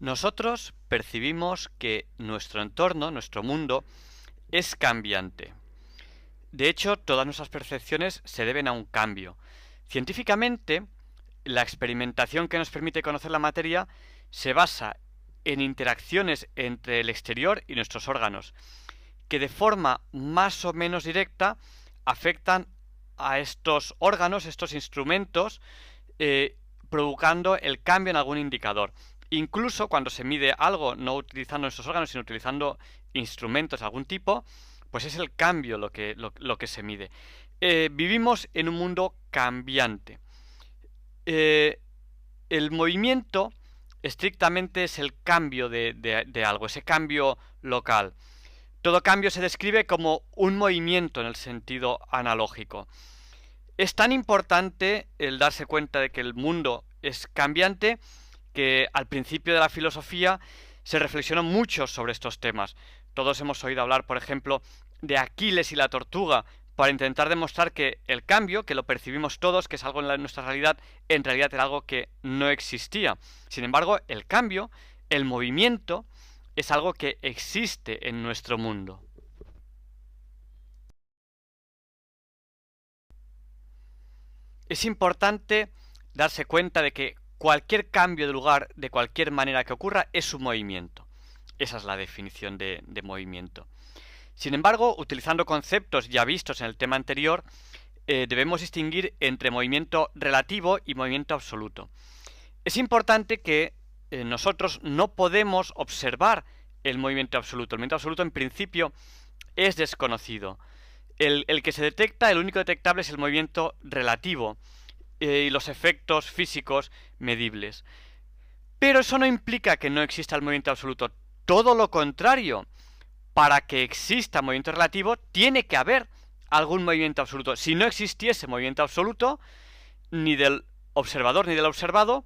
Nosotros percibimos que nuestro entorno, nuestro mundo, es cambiante. De hecho, todas nuestras percepciones se deben a un cambio. Científicamente, la experimentación que nos permite conocer la materia se basa en interacciones entre el exterior y nuestros órganos, que de forma más o menos directa afectan a estos órganos, estos instrumentos, provocando el cambio en algún indicador. Incluso cuando se mide algo no utilizando nuestros órganos, sino utilizando instrumentos de algún tipo, pues es el cambio lo que se mide. Vivimos en un mundo cambiante. El movimiento estrictamente es el cambio de algo, ese cambio local. Todo cambio se describe como un movimiento en el sentido analógico. Es tan importante el darse cuenta de que el mundo es cambiante que al principio de la filosofía se reflexionó mucho sobre estos temas. Todos hemos oído hablar, por ejemplo, de Aquiles y la tortuga para intentar demostrar que el cambio, que lo percibimos todos, que es algo en nuestra realidad, en realidad era algo que no existía. Sin embargo, el cambio, el movimiento, es algo que existe en nuestro mundo. Es importante darse cuenta de que cualquier cambio de lugar, de cualquier manera que ocurra, es un movimiento. Esa es la definición de movimiento. Sin embargo, utilizando conceptos ya vistos en el tema anterior, debemos distinguir entre movimiento relativo y movimiento absoluto. Es importante que nosotros no podemos observar el movimiento absoluto. El movimiento absoluto, en principio, es desconocido. El que se detecta, el único detectable es el movimiento relativo y los efectos físicos medibles. Pero eso no implica que no exista el movimiento absoluto. Todo lo contrario. Para que exista movimiento relativo, tiene que haber algún movimiento absoluto. Si no existiese movimiento absoluto, ni del observador ni del observado,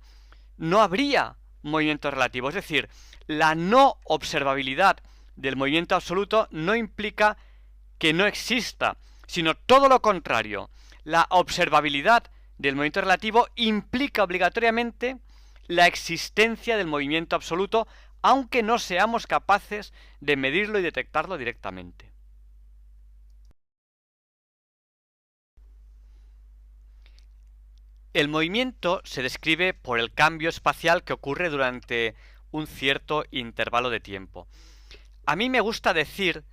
no habría movimiento relativo. Es decir, la no observabilidad del movimiento absoluto no implica que no exista, sino todo lo contrario. La observabilidad del movimiento relativo implica obligatoriamente la existencia del movimiento absoluto, aunque no seamos capaces de medirlo y detectarlo directamente. El movimiento se describe por el cambio espacial que ocurre durante un cierto intervalo de tiempo. A mí me gusta decir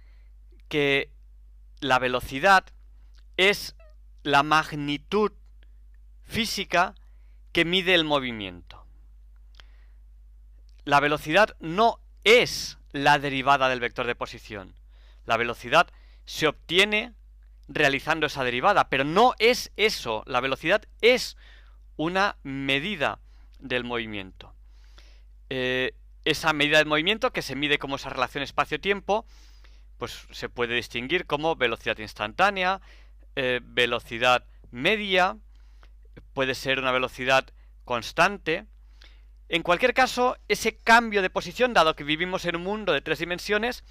que la velocidad es la magnitud física que mide el movimiento. La velocidad no es la derivada del vector de posición. La velocidad se obtiene realizando esa derivada, pero no es eso. La velocidad es una medida del movimiento. Esa medida del movimiento, que se mide como esa relación espacio-tiempo, pues se puede distinguir como velocidad instantánea, velocidad media, puede ser una velocidad constante. En cualquier caso, ese cambio de posición, dado que vivimos en un mundo de 3 dimensiones,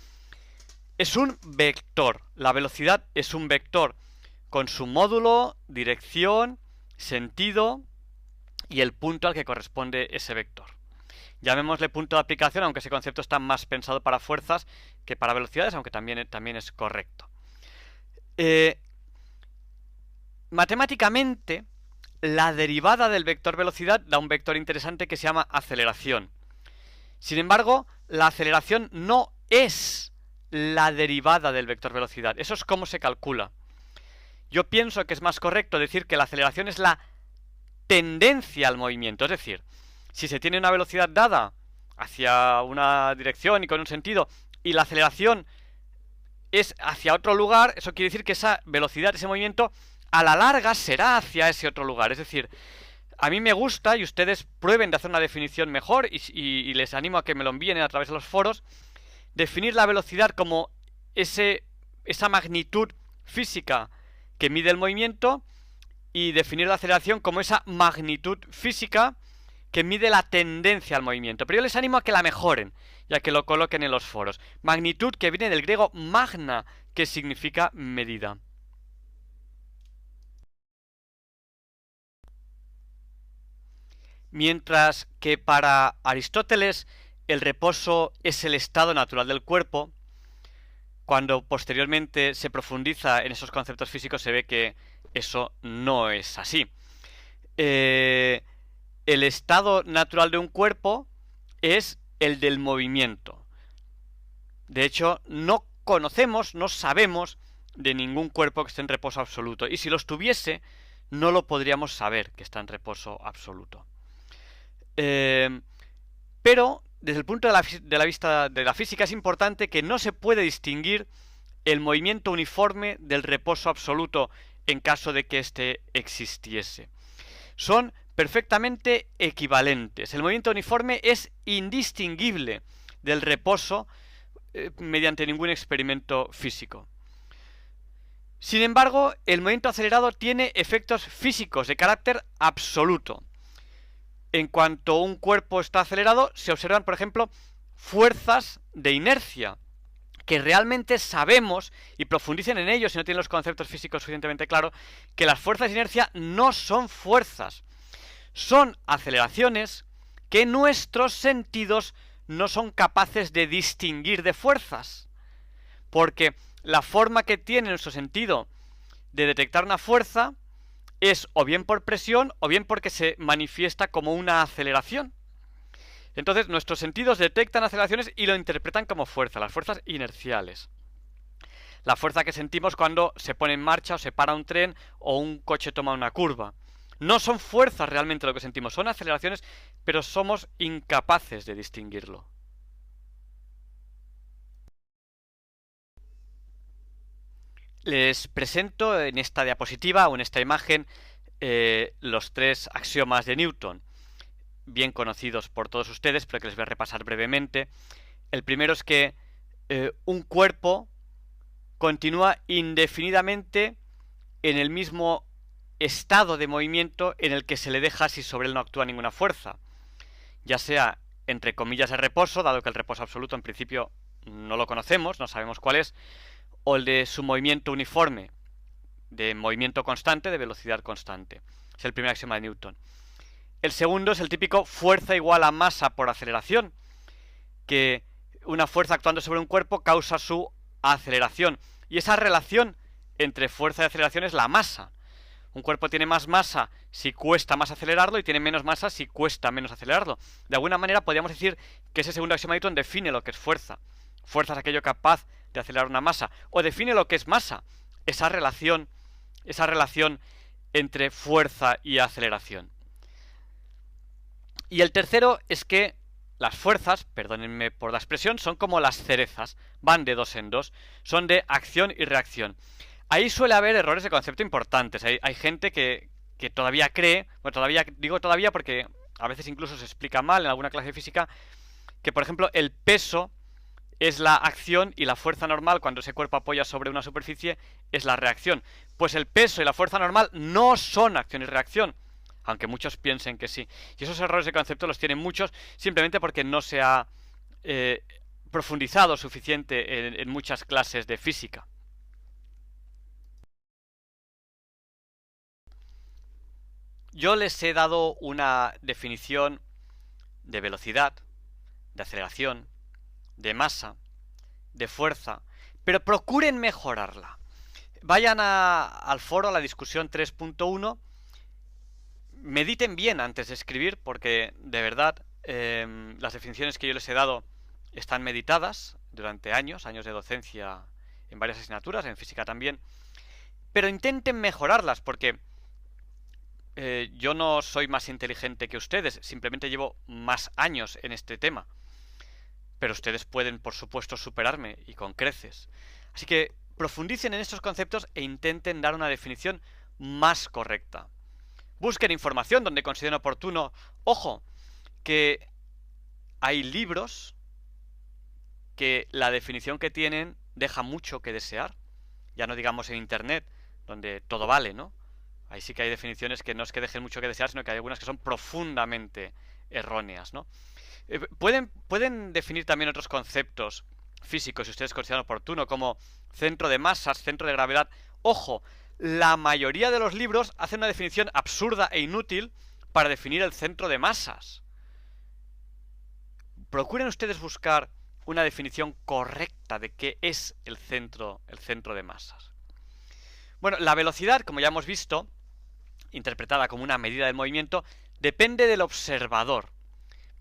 es un vector. La velocidad es un vector con su módulo, dirección, sentido y el punto al que corresponde ese vector. Llamémosle punto de aplicación, aunque ese concepto está más pensado para fuerzas que para velocidades, aunque también es correcto. Matemáticamente, la derivada del vector velocidad da un vector interesante que se llama aceleración. Sin embargo, la aceleración no es la derivada del vector velocidad. Eso es cómo se calcula. Yo pienso que es más correcto decir que la aceleración es la tendencia al movimiento. Es decir, si se tiene una velocidad dada hacia una dirección y con un sentido, y la aceleración es hacia otro lugar, eso quiere decir que esa velocidad, ese movimiento, a la larga será hacia ese otro lugar. Es decir, a mí me gusta, y ustedes prueben de hacer una definición mejor, y les animo a que me lo envíen a través de los foros, definir la velocidad como esa magnitud física que mide el movimiento, y definir la aceleración como esa magnitud física que mide la tendencia al movimiento. Pero yo les animo a que la mejoren y a que lo coloquen en los foros. Magnitud, que viene del griego magna, que significa medida. Mientras que para Aristóteles el reposo es el estado natural del cuerpo, cuando posteriormente se profundiza en esos conceptos físicos se ve que eso no es así. El estado natural de un cuerpo es el del movimiento. De hecho, no conocemos, no sabemos de ningún cuerpo que esté en reposo absoluto. Y si lo estuviese, no lo podríamos saber que está en reposo absoluto. Pero, desde el punto de la vista de la física, es importante que no se puede distinguir el movimiento uniforme del reposo absoluto en caso de que éste existiese. Son perfectamente equivalentes. El movimiento uniforme es indistinguible del reposo mediante ningún experimento físico. Sin embargo, el movimiento acelerado tiene efectos físicos de carácter absoluto. En cuanto un cuerpo está acelerado, se observan, por ejemplo, fuerzas de inercia, que realmente sabemos, y profundicen en ello si no tienen los conceptos físicos suficientemente claros, que las fuerzas de inercia no son fuerzas, son aceleraciones que nuestros sentidos no son capaces de distinguir de fuerzas. Porque la forma que tiene nuestro sentido de detectar una fuerza es o bien por presión o bien porque se manifiesta como una aceleración. Entonces nuestros sentidos detectan aceleraciones y lo interpretan como fuerza, las fuerzas inerciales. La fuerza que sentimos cuando se pone en marcha o se para un tren o un coche toma una curva. No son fuerzas realmente lo que sentimos, son aceleraciones, pero somos incapaces de distinguirlo. Les presento en esta diapositiva o en esta imagen los tres axiomas de Newton, bien conocidos por todos ustedes, pero que les voy a repasar brevemente. El primero es que un cuerpo continúa indefinidamente en el mismo estado de movimiento en el que se le deja si sobre él no actúa ninguna fuerza, ya sea entre comillas de reposo, dado que el reposo absoluto en principio no lo conocemos, no sabemos cuál es, o el de su movimiento uniforme, de movimiento constante, de velocidad constante. Es el primer axioma de Newton. El segundo es el típico fuerza igual a masa por aceleración, que una fuerza actuando sobre un cuerpo causa su aceleración. Y esa relación entre fuerza y aceleración es la masa. Un cuerpo tiene más masa si cuesta más acelerarlo y tiene menos masa si cuesta menos acelerarlo. De alguna manera podríamos decir que ese segundo axioma de Newton define lo que es fuerza. Fuerza es aquello capaz de acelerar una masa. O define lo que es masa. Esa relación entre fuerza y aceleración. Y el tercero es que las fuerzas, perdónenme por la expresión, son como las cerezas, van de dos en dos, son de acción y reacción. Ahí suele haber errores de concepto importantes. Hay gente que todavía cree, bueno, digo todavía porque a veces incluso se explica mal en alguna clase de física, que por ejemplo el peso es la acción y la fuerza normal cuando ese cuerpo apoya sobre una superficie es la reacción. Pues el peso y la fuerza normal no son acción y reacción, aunque muchos piensen que sí. Y esos errores de concepto los tienen muchos simplemente porque no se ha profundizado suficiente en muchas clases de física. Yo les he dado una definición de velocidad, de aceleración, de masa, de fuerza, pero procuren mejorarla. Vayan al foro, a la discusión 3.1, mediten bien antes de escribir, porque de verdad las definiciones que yo les he dado están meditadas durante años de docencia en varias asignaturas, en física también, pero intenten mejorarlas, porque yo no soy más inteligente que ustedes, simplemente llevo más años en este tema. Pero ustedes pueden, por supuesto, superarme y con creces. Así que profundicen en estos conceptos e intenten dar una definición más correcta. Busquen información donde consideren oportuno. Ojo, que hay libros que la definición que tienen deja mucho que desear. Ya no digamos en Internet, donde todo vale, ¿no? Ahí sí que hay definiciones que no es que dejen mucho que desear, sino que hay algunas que son profundamente erróneas, ¿no? Pueden definir también otros conceptos físicos, si ustedes consideran oportuno, como centro de masas, centro de gravedad. Ojo, la mayoría de los libros hacen una definición absurda e inútil para definir el centro de masas. procuren ustedes buscar una definición correcta de qué es el centro de masas. Bueno, la velocidad, como ya hemos visto, interpretada como una medida del movimiento, depende del observador.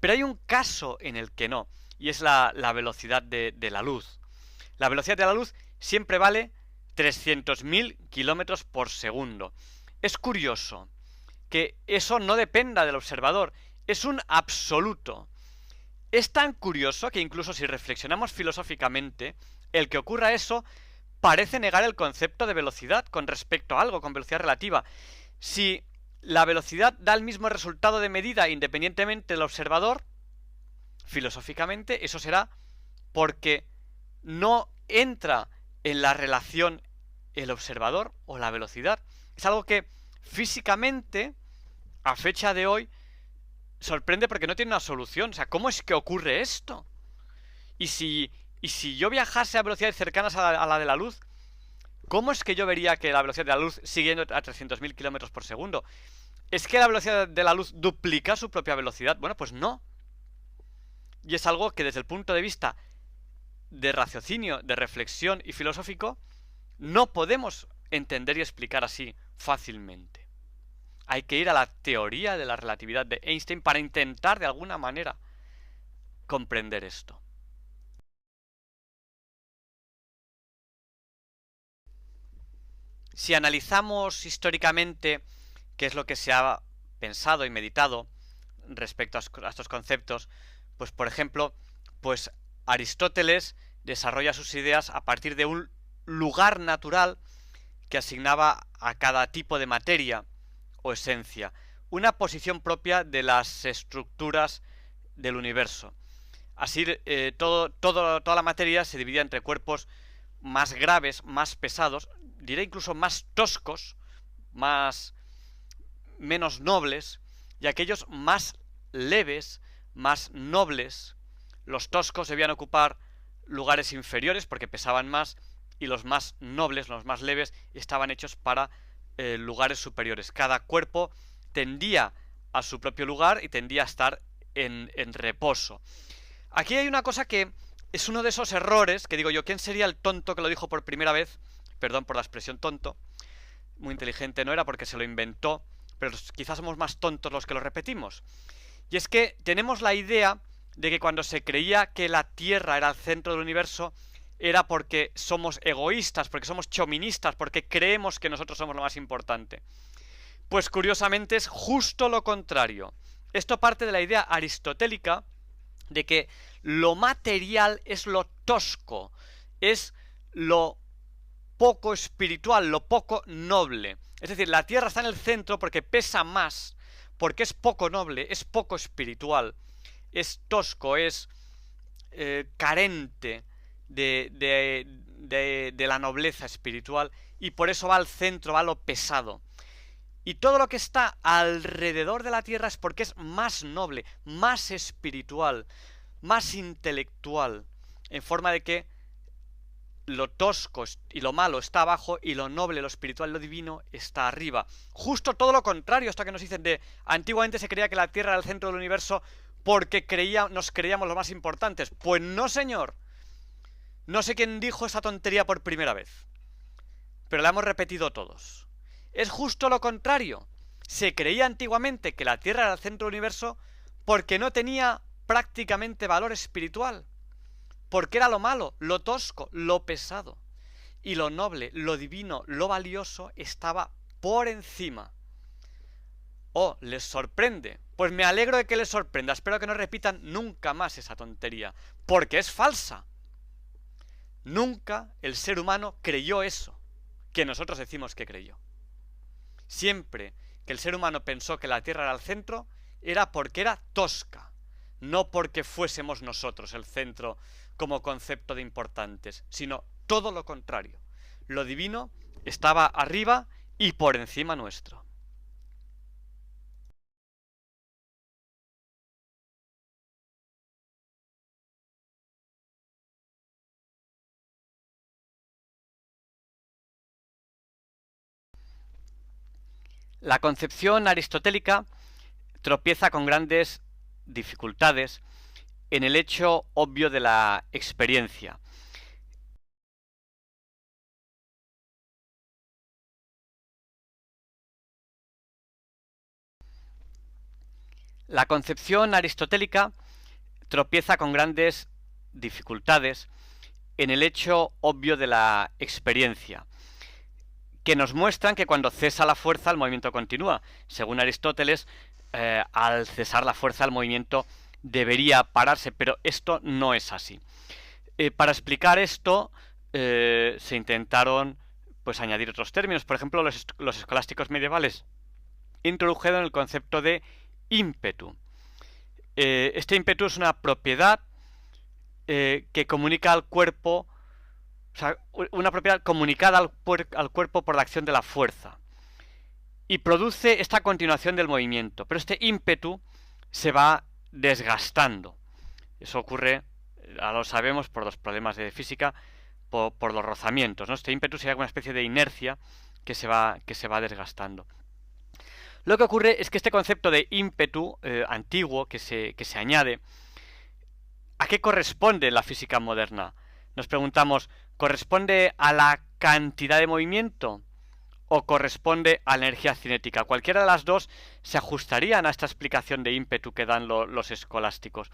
Pero hay un caso en el que no, y es la velocidad de la luz. La velocidad de la luz siempre vale 300.000 kilómetros por segundo. Es curioso que eso no dependa del observador, es un absoluto. Es tan curioso que incluso si reflexionamos filosóficamente, el que ocurra eso parece negar el concepto de velocidad con respecto a algo, con velocidad relativa. Si la velocidad da el mismo resultado de medida independientemente del observador, filosóficamente eso será porque no entra en la relación el observador o la velocidad. Es algo que físicamente, a fecha de hoy, sorprende porque no tiene una solución. O sea, ¿cómo es que ocurre esto? Y si yo viajase a velocidades cercanas a la de la luz, ¿cómo es que yo vería que la velocidad de la luz sigue yendo a 300.000 kilómetros por segundo? ¿Es que la velocidad de la luz duplica su propia velocidad? Bueno, pues no. Y es algo que desde el punto de vista de raciocinio, de reflexión y filosófico, no podemos entender y explicar así fácilmente. Hay que ir a la teoría de la relatividad de Einstein para intentar de alguna manera comprender esto. Si analizamos históricamente qué es lo que se ha pensado y meditado respecto a estos conceptos, pues por ejemplo, pues Aristóteles desarrolla sus ideas a partir de un lugar natural que asignaba a cada tipo de materia o esencia, una posición propia de las estructuras del universo. Así, toda la materia se dividía entre cuerpos más graves, más pesados, diré incluso más toscos, menos nobles, y aquellos más leves, más nobles. Los toscos debían ocupar lugares inferiores porque pesaban más, y los más nobles, los más leves, estaban hechos para lugares superiores. Cada cuerpo tendía a su propio lugar y tendía a estar en reposo. Aquí hay una cosa que es uno de esos errores que digo yo, ¿quién sería el tonto que lo dijo por primera vez? Perdón por la expresión tonto. Muy inteligente no era porque se lo inventó, pero quizás somos más tontos los que lo repetimos. Y es que tenemos la idea de que cuando se creía que la Tierra era el centro del universo, era porque somos egoístas, porque somos chauvinistas, porque creemos que nosotros somos lo más importante. Pues curiosamente es justo lo contrario. Esto parte de la idea aristotélica de que lo material es lo tosco, es lo poco espiritual, lo poco noble. Es decir, la Tierra está en el centro porque pesa más, porque es poco noble, es poco espiritual, es tosco, es carente de la nobleza espiritual, y por eso va al centro, va a lo pesado. Y todo lo que está alrededor de la Tierra es porque es más noble, más espiritual, más intelectual, en forma de que lo tosco y lo malo está abajo y lo noble, lo espiritual, lo divino está arriba. Justo todo lo contrario, esto que nos dicen de antiguamente se creía que la Tierra era el centro del universo porque nos creíamos los más importantes. Pues no, señor. No sé quién dijo esa tontería por primera vez, pero la hemos repetido todos. Es justo lo contrario. Se creía antiguamente que la Tierra era el centro del universo porque no tenía prácticamente valor espiritual. Porque era lo malo, lo tosco, lo pesado. Y lo noble, lo divino, lo valioso estaba por encima. Oh, ¿les sorprende? Pues me alegro de que les sorprenda. Espero que no repitan nunca más esa tontería. Porque es falsa. Nunca el ser humano creyó eso que nosotros decimos que creyó. Siempre que el ser humano pensó que la Tierra era el centro, era porque era tosca, no porque fuésemos nosotros el centro como concepto de importantes, sino todo lo contrario. Lo divino estaba arriba y por encima nuestro. La concepción aristotélica tropieza con grandes dificultades en el hecho obvio de la experiencia. La concepción aristotélica tropieza con grandes dificultades en el hecho obvio de la experiencia, que nos muestran que cuando cesa la fuerza el movimiento continúa. Según Aristóteles, al cesar la fuerza el movimiento debería pararse, pero esto no es así. Para explicar esto se intentaron pues añadir otros términos. Por ejemplo, los escolásticos medievales introdujeron el concepto de ímpetu. Este ímpetu es una propiedad que comunica al cuerpo, o sea, una propiedad comunicada al cuerpo por la acción de la fuerza. Y produce esta continuación del movimiento. Pero este ímpetu se va desgastando. Eso ocurre, ya lo sabemos, por los problemas de física, por los rozamientos, ¿no? Este ímpetu sería una especie de inercia que se va desgastando. Lo que ocurre es que este concepto de ímpetu antiguo que se añade, ¿a qué corresponde la física moderna? Nos preguntamos, ¿corresponde a la cantidad de movimiento o corresponde a la energía cinética? Cualquiera de las dos se ajustarían a esta explicación de ímpetu que dan los escolásticos.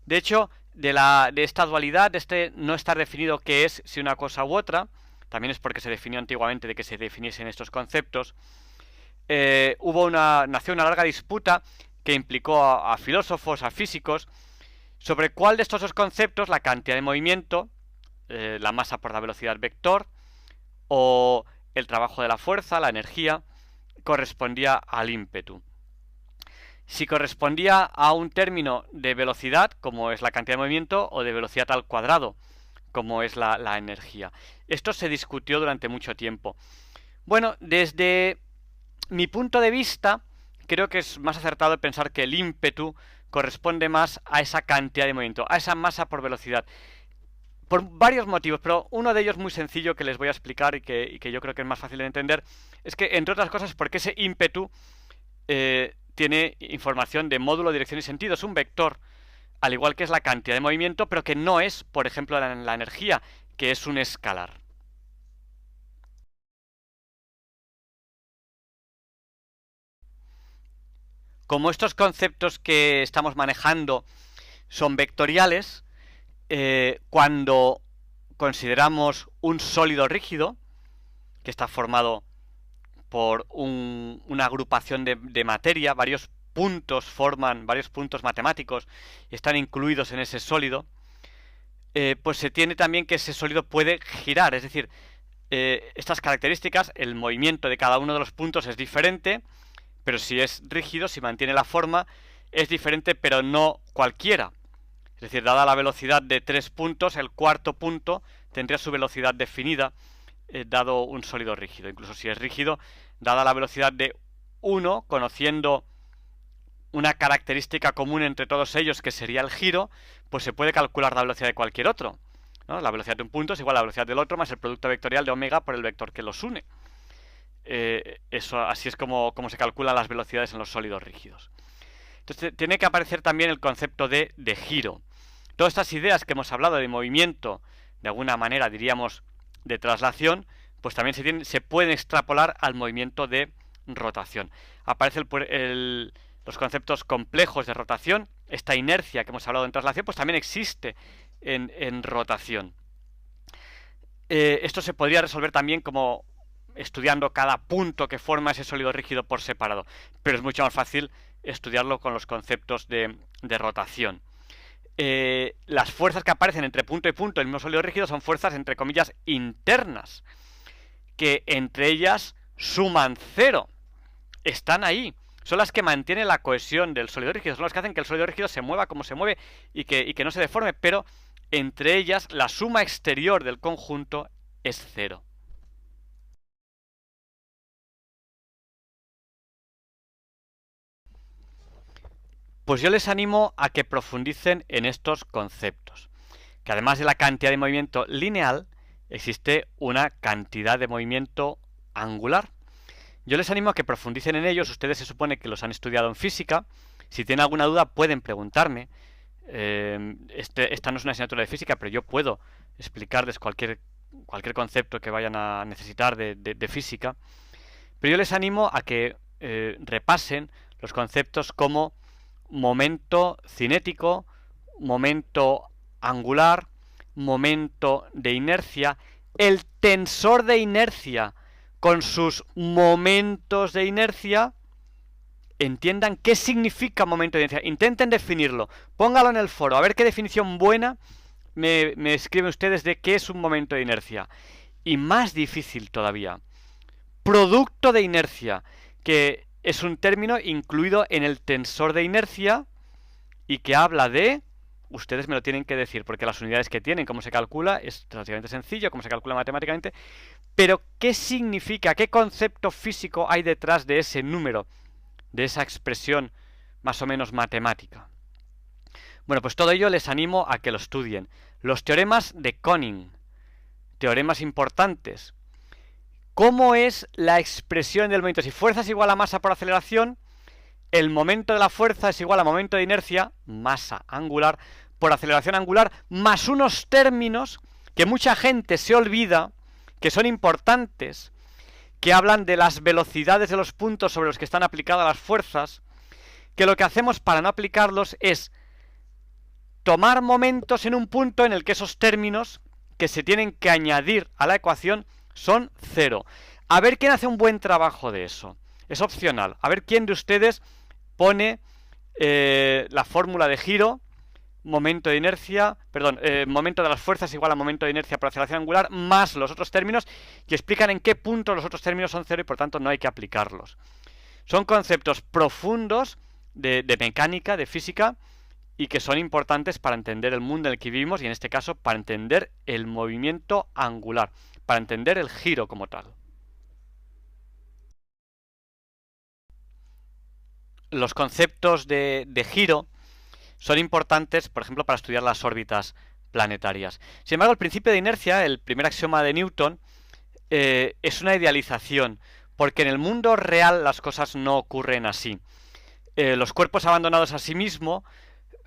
De hecho, de esta dualidad, de este no estar definido qué es, si una cosa u otra, también es porque se definió antiguamente de que se definiesen estos conceptos, nació una larga disputa que implicó a filósofos, a físicos, sobre cuál de estos dos conceptos, la cantidad de movimiento, la masa por la velocidad vector, o el trabajo de la fuerza, la energía, correspondía al ímpetu. Si correspondía a un término de velocidad, como es la cantidad de movimiento, o de velocidad al cuadrado, como es la energía. Esto se discutió durante mucho tiempo. Bueno, desde mi punto de vista, creo que es más acertado pensar que el ímpetu corresponde más a esa cantidad de movimiento, a esa masa por velocidad. Por varios motivos, pero uno de ellos muy sencillo que les voy a explicar y que yo creo que es más fácil de entender, es que, entre otras cosas, porque ese ímpetu tiene información de módulo, dirección y sentido. Es un vector, al igual que es la cantidad de movimiento, pero que no es, por ejemplo, la energía, que es un escalar. Como estos conceptos que estamos manejando son vectoriales, cuando consideramos un sólido rígido, que está formado por una agrupación de materia, varios puntos forman varios puntos matemáticos y están incluidos en ese sólido, pues se tiene también que ese sólido puede girar, es decir, estas características, el movimiento de cada uno de los puntos es diferente, pero si es rígido, si mantiene la forma, es diferente, pero no cualquiera. Es decir, dada la velocidad de 3 puntos, el cuarto punto tendría su velocidad definida, dado un sólido rígido. Incluso si es rígido, dada la velocidad de 1, conociendo una característica común entre todos ellos, que sería el giro, pues se puede calcular la velocidad de cualquier otro, ¿no? La velocidad de un punto es igual a la velocidad del otro más el producto vectorial de omega por el vector que los une. Así es como se calculan las velocidades en los sólidos rígidos. Entonces tiene que aparecer también el concepto de giro. Todas estas ideas que hemos hablado de movimiento, de alguna manera diríamos de traslación, pues también se pueden extrapolar al movimiento de rotación. Aparecen los conceptos complejos de rotación. Esta inercia que hemos hablado en traslación, pues también existe en rotación. Esto se podría resolver también como estudiando cada punto que forma ese sólido rígido por separado, pero es mucho más fácil estudiarlo con los conceptos de rotación. Las fuerzas que aparecen entre punto y punto del mismo sólido rígido son fuerzas, entre comillas, internas, que entre ellas suman 0. Están ahí. Son las que mantienen la cohesión del sólido rígido, son las que hacen que el sólido rígido se mueva como se mueve y que no se deforme, pero entre ellas la suma exterior del conjunto es 0. Pues yo les animo a que profundicen en estos conceptos, que además de la cantidad de movimiento lineal, existe una cantidad de movimiento angular. Yo les animo a que profundicen en ellos. Ustedes se supone que los han estudiado en física. Si tienen alguna duda pueden preguntarme. esta no es una asignatura de física, pero yo puedo explicarles cualquier concepto que vayan a necesitar de física. Pero yo les animo a que repasen los conceptos como momento cinético, momento angular, momento de inercia, el tensor de inercia con sus momentos de inercia. Entiendan qué significa momento de inercia, intenten definirlo, póngalo en el foro, a ver qué definición buena me escriben ustedes de qué es un momento de inercia. Y más difícil todavía, producto de inercia, que es un término incluido en el tensor de inercia y que habla de... Ustedes me lo tienen que decir, porque las unidades que tienen, cómo se calcula, es relativamente sencillo, cómo se calcula matemáticamente, pero ¿qué significa, qué concepto físico hay detrás de ese número, de esa expresión más o menos matemática? Bueno, pues todo ello les animo a que lo estudien. Los teoremas de Koning, teoremas importantes. ¿Cómo es la expresión del movimiento? Si fuerza es igual a masa por aceleración, el momento de la fuerza es igual a momento de inercia, masa angular, por aceleración angular, más unos términos que mucha gente se olvida, que son importantes, que hablan de las velocidades de los puntos sobre los que están aplicadas las fuerzas, que lo que hacemos para no aplicarlos es tomar momentos en un punto en el que esos términos que se tienen que añadir a la ecuación son cero. A ver quién hace un buen trabajo de eso. Es opcional. A ver quién de ustedes pone la fórmula de giro, momento de inercia, perdón, momento de las fuerzas igual a momento de inercia por aceleración angular, más los otros términos, que explican en qué punto los otros términos son cero y por tanto no hay que aplicarlos. Son conceptos profundos de mecánica, de física, y que son importantes para entender el mundo en el que vivimos y en este caso para entender el movimiento angular, para entender el giro como tal. Los conceptos de giro son importantes, por ejemplo, para estudiar las órbitas planetarias. Sin embargo, el principio de inercia, el primer axioma de Newton, es una idealización, porque en el mundo real las cosas no ocurren así. Los cuerpos abandonados a sí mismos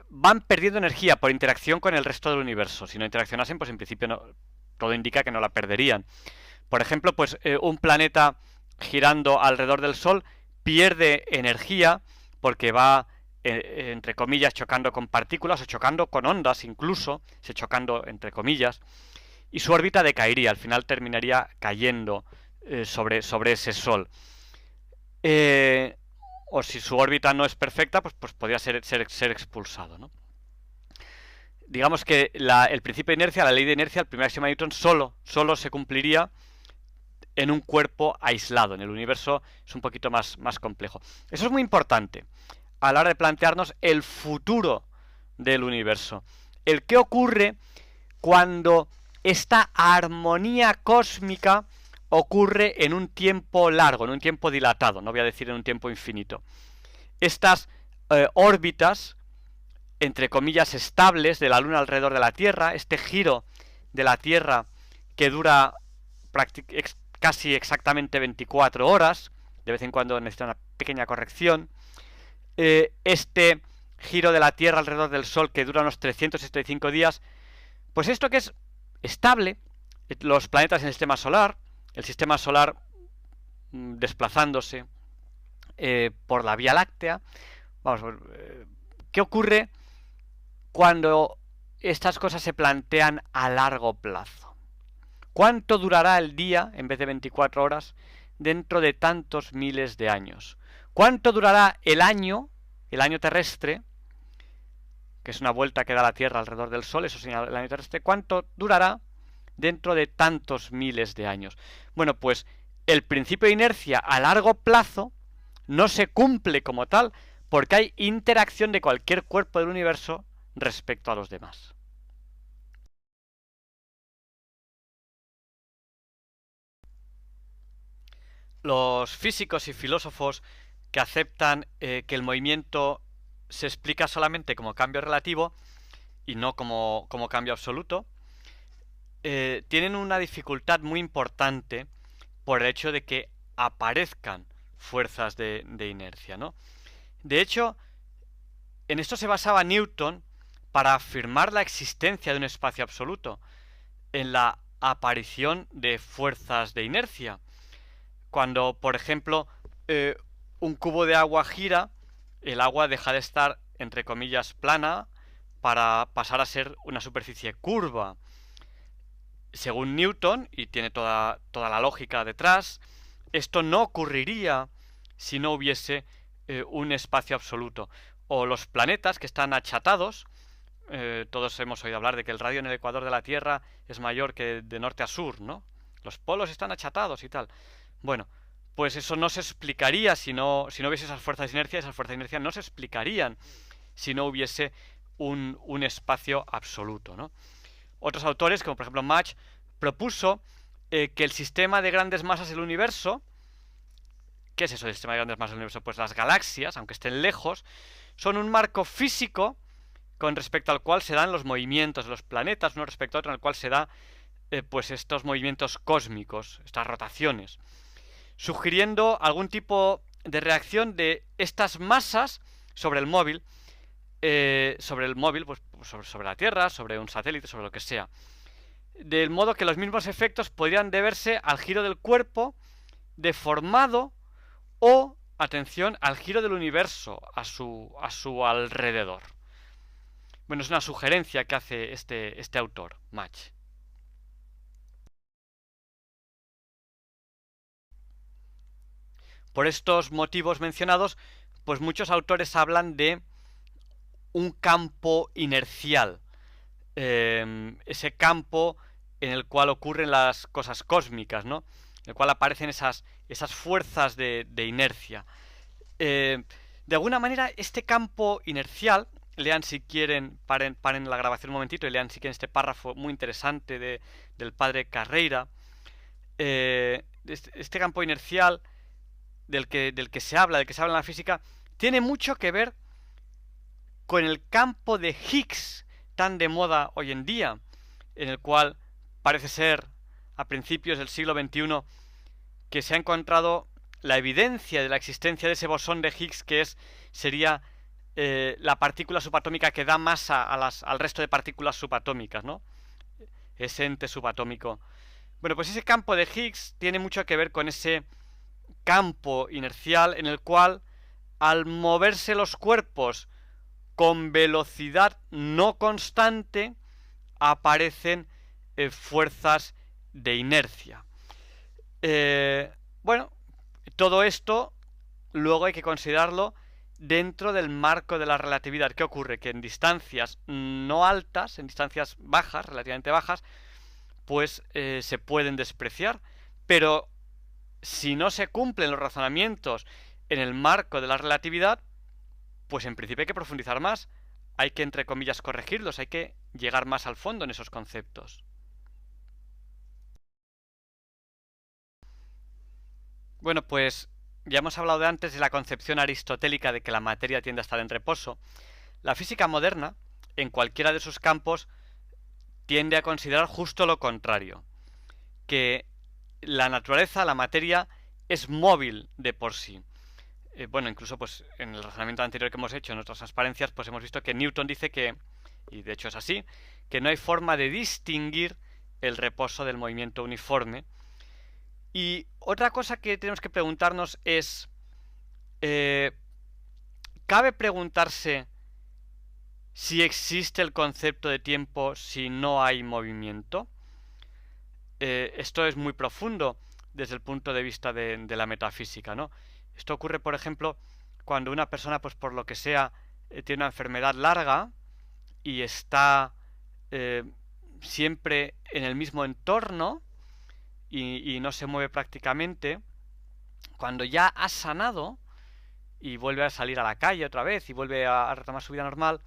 van perdiendo energía por interacción con el resto del universo. Si no interaccionasen, pues en principio no, todo indica que no la perderían. Por ejemplo, pues un planeta girando alrededor del Sol pierde energía porque va, entre comillas, chocando con partículas o chocando con ondas incluso, se chocando entre comillas, y su órbita decaería, al final terminaría cayendo sobre ese Sol. O si su órbita no es perfecta, pues podría ser expulsado, ¿no? Digamos que el principio de inercia, la ley de inercia, el primer axioma de Newton, solo se cumpliría en un cuerpo aislado. En el universo es un poquito más complejo. Eso es muy importante a la hora de plantearnos el futuro del universo. El qué ocurre cuando esta armonía cósmica ocurre en un tiempo largo, en un tiempo dilatado, no voy a decir en un tiempo infinito. Estas órbitas, entre comillas, estables de la Luna alrededor de la Tierra, este giro de la Tierra que dura casi exactamente 24 horas, de vez en cuando necesita una pequeña corrección, este giro de la Tierra alrededor del Sol que dura unos 365 días, pues esto que es estable, los planetas en el sistema solar, el sistema solar desplazándose por la Vía Láctea. Vamos a ver, ¿qué ocurre cuando estas cosas se plantean a largo plazo? ¿Cuánto durará el día, en vez de 24 horas, dentro de tantos miles de años? ¿Cuánto durará el año terrestre, que es una vuelta que da la Tierra alrededor del Sol, eso señala el año terrestre? ¿Cuánto durará dentro de tantos miles de años? Bueno, pues el principio de inercia a largo plazo no se cumple como tal porque hay interacción de cualquier cuerpo del universo respecto a los demás. Los físicos y filósofos que aceptan que el movimiento se explica solamente como cambio relativo y no como cambio absoluto, tienen una dificultad muy importante por el hecho de que aparezcan fuerzas de inercia, ¿no? De hecho, en esto se basaba Newton para afirmar la existencia de un espacio absoluto en la aparición de fuerzas de inercia. Cuando, por ejemplo, un cubo de agua gira, el agua deja de estar, entre comillas, plana para pasar a ser una superficie curva. Según Newton, y tiene toda la lógica detrás, esto no ocurriría si no hubiese un espacio absoluto. O los planetas que están achatados, todos hemos oído hablar de que el radio en el ecuador de la Tierra es mayor que de norte a sur, ¿no? Los polos están achatados y tal. Bueno, pues eso no se explicaría si no hubiese esas fuerzas de inercia no se explicarían si no hubiese un espacio absoluto, ¿no? Otros autores, como por ejemplo Mach, propuso que el sistema de grandes masas del universo, ¿qué es eso del sistema de grandes masas del universo? Pues las galaxias, aunque estén lejos, son un marco físico con respecto al cual se dan los movimientos de los planetas, uno respecto a otro, en el cual se da pues estos movimientos cósmicos, estas rotaciones, sugiriendo algún tipo de reacción de estas masas sobre el móvil, pues sobre la Tierra, sobre un satélite, sobre lo que sea. Del modo que los mismos efectos podrían deberse al giro del cuerpo deformado o, atención, al giro del universo a su alrededor. Bueno, es una sugerencia que hace este autor, Mach. Por estos motivos mencionados, pues muchos autores hablan de un campo inercial, ese campo en el cual ocurren las cosas cósmicas, ¿no? En el cual aparecen esas fuerzas de inercia. De alguna manera, este campo inercial, lean si quieren, paren la grabación un momentito y lean si quieren este párrafo muy interesante del padre Carreira. Este campo inercial del que se habla en la física, tiene mucho que ver con el campo de Higgs, tan de moda hoy en día, en el cual parece ser, a principios del siglo XXI, que se ha encontrado la evidencia de la existencia de ese bosón de Higgs, que sería la partícula subatómica que da masa al resto de partículas subatómicas, ¿no? Ese ente subatómico. Bueno, pues ese campo de Higgs tiene mucho que ver con ese campo inercial en el cual, al moverse los cuerpos con velocidad no constante, aparecen fuerzas de inercia. Bueno, todo esto luego hay que considerarlo dentro del marco de la relatividad. ¿Qué ocurre? Que en distancias no altas, en distancias bajas, relativamente bajas, pues se pueden despreciar, pero si no se cumplen los razonamientos en el marco de la relatividad, pues en principio hay que profundizar más, hay que, entre comillas, corregirlos, hay que llegar más al fondo en esos conceptos. Bueno, pues ya hemos hablado antes de la concepción aristotélica de que la materia tiende a estar en reposo. La física moderna, en cualquiera de sus campos, tiende a considerar justo lo contrario, que la naturaleza, la materia, es móvil de por sí. Bueno, incluso pues en el razonamiento anterior que hemos hecho en otras transparencias, pues hemos visto que Newton dice que, y de hecho es así, que no hay forma de distinguir el reposo del movimiento uniforme. Y otra cosa que tenemos que preguntarnos es, ¿cabe preguntarse si existe el concepto de tiempo si no hay movimiento? Esto es muy profundo desde el punto de vista de la metafísica, ¿no? Esto ocurre, por ejemplo, cuando una persona, pues por lo que sea, tiene una enfermedad larga y está siempre en el mismo entorno y no se mueve prácticamente. Cuando ya ha sanado y vuelve a salir a la calle otra vez y vuelve a retomar su vida normal,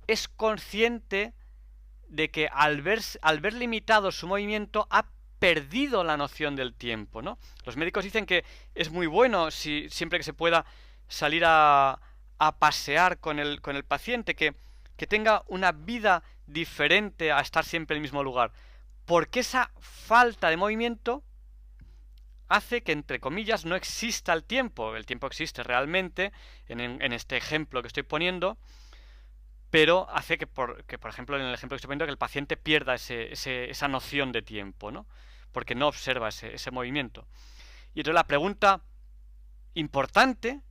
es consciente de que al ver limitado su movimiento ha perdido la noción del tiempo, ¿no? Los médicos dicen que es muy bueno siempre que se pueda salir a pasear con el paciente, que tenga una vida diferente a estar siempre en el mismo lugar, porque esa falta de movimiento hace que, entre comillas, no exista el tiempo. El tiempo existe realmente, en este ejemplo que estoy poniendo, pero hace que, por ejemplo, en el ejemplo que estoy poniendo, que el paciente pierda esa noción de tiempo, ¿no? Porque no observa ese movimiento. Y entonces la pregunta importante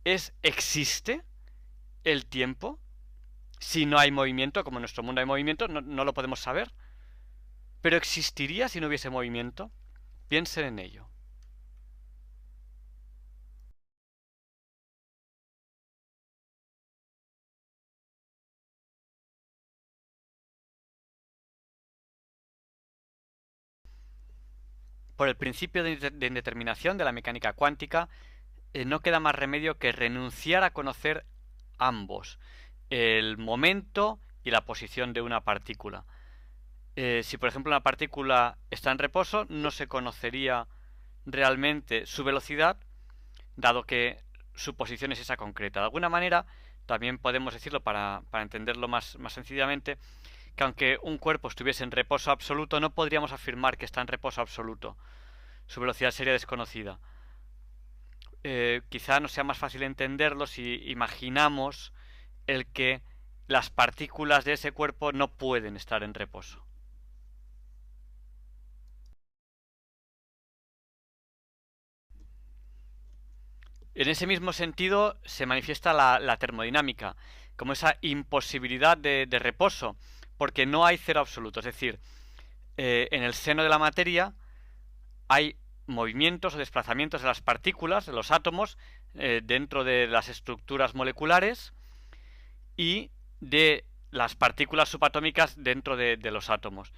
es, ¿existe el tiempo? Si no hay movimiento, como en nuestro mundo hay movimiento, no lo podemos saber. ¿Pero existiría si no hubiese movimiento? Piensen en ello. Por el principio de indeterminación de la mecánica cuántica, no queda más remedio que renunciar a conocer ambos, el momento y la posición de una partícula. Si por ejemplo una partícula está en reposo, no se conocería realmente su velocidad, dado que su posición es esa concreta. De alguna manera, también podemos decirlo para entenderlo más sencillamente, que aunque un cuerpo estuviese en reposo absoluto, no podríamos afirmar que está en reposo absoluto. Su velocidad sería desconocida. Quizá nos sea más fácil entenderlo si imaginamos el que las partículas de ese cuerpo no pueden estar en reposo. En ese mismo sentido se manifiesta la termodinámica, como esa imposibilidad de reposo, porque no hay cero absoluto. Es decir, en el seno de la materia hay movimientos o desplazamientos de las partículas, de los átomos, dentro de las estructuras moleculares y de las partículas subatómicas dentro de los átomos.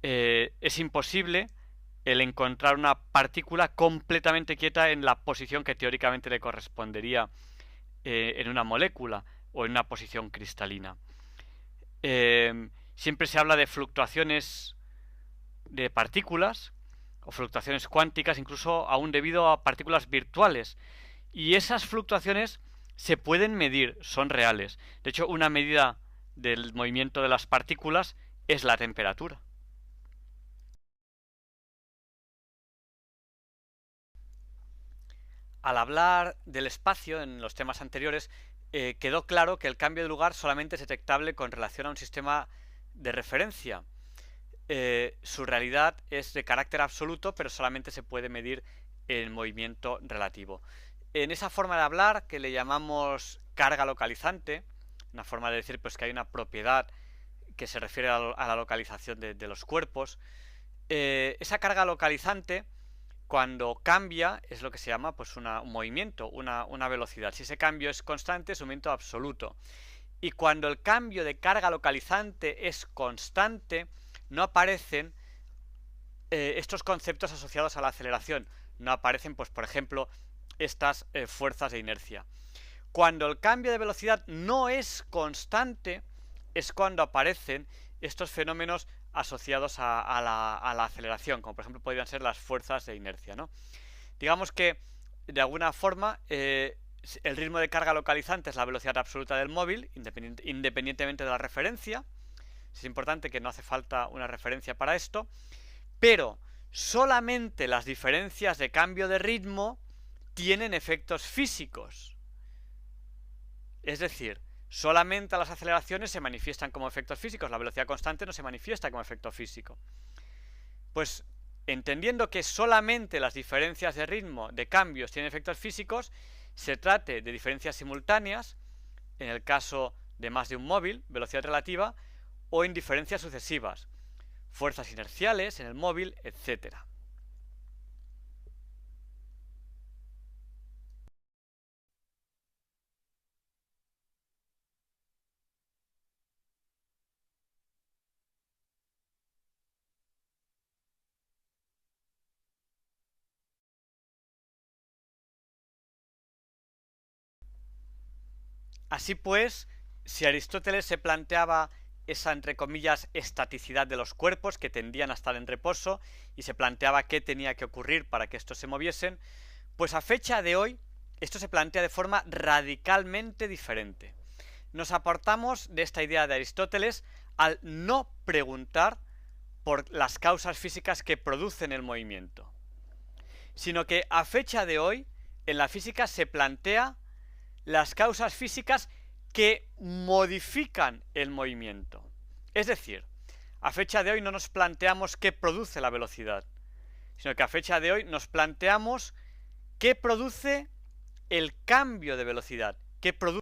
Es imposible el encontrar una partícula completamente quieta en la posición que teóricamente le correspondería en una molécula o en una posición cristalina. Siempre se habla de fluctuaciones de partículas o fluctuaciones cuánticas, incluso aún debido a partículas virtuales. Y esas fluctuaciones se pueden medir, son reales. De hecho, una medida del movimiento de las partículas es la temperatura. Al hablar del espacio en los temas anteriores, quedó claro que el cambio de lugar solamente es detectable con relación a un sistema de referencia. Su realidad es de carácter absoluto, pero solamente se puede medir en movimiento relativo. En esa forma de hablar, que le llamamos carga localizante, una forma de decir pues que hay una propiedad que se refiere a la localización de los cuerpos, esa carga localizante, cuando cambia, es lo que se llama pues un movimiento, una velocidad. Si ese cambio es constante, es un movimiento absoluto. Y cuando el cambio de carga localizante es constante, no aparecen estos conceptos asociados a la aceleración. No aparecen, pues, por ejemplo, estas fuerzas de inercia. Cuando el cambio de velocidad no es constante, es cuando aparecen estos fenómenos asociados a la aceleración, como por ejemplo podrían ser las fuerzas de inercia, ¿no? Digamos que, de alguna forma, el ritmo de carga localizante es la velocidad absoluta del móvil, independientemente de la referencia. Es importante que no hace falta una referencia para esto, pero solamente las diferencias de cambio de ritmo tienen efectos físicos. Es decir, solamente las aceleraciones se manifiestan como efectos físicos, la velocidad constante no se manifiesta como efecto físico. Pues, entendiendo que solamente las diferencias de ritmo de cambios tienen efectos físicos, se trate de diferencias simultáneas, en el caso de más de un móvil, velocidad relativa, o en diferencias sucesivas, fuerzas inerciales en el móvil, etc. Así pues, si Aristóteles se planteaba esa, entre comillas, estaticidad de los cuerpos que tendían a estar en reposo y se planteaba qué tenía que ocurrir para que estos se moviesen, pues a fecha de hoy esto se plantea de forma radicalmente diferente. Nos aportamos de esta idea de Aristóteles al no preguntar por las causas físicas que producen el movimiento, sino que a fecha de hoy en la física se plantea las causas físicas que modifican el movimiento. Es decir, a fecha de hoy no nos planteamos qué produce la velocidad, sino que a fecha de hoy nos planteamos qué produce el cambio de velocidad, qué produce.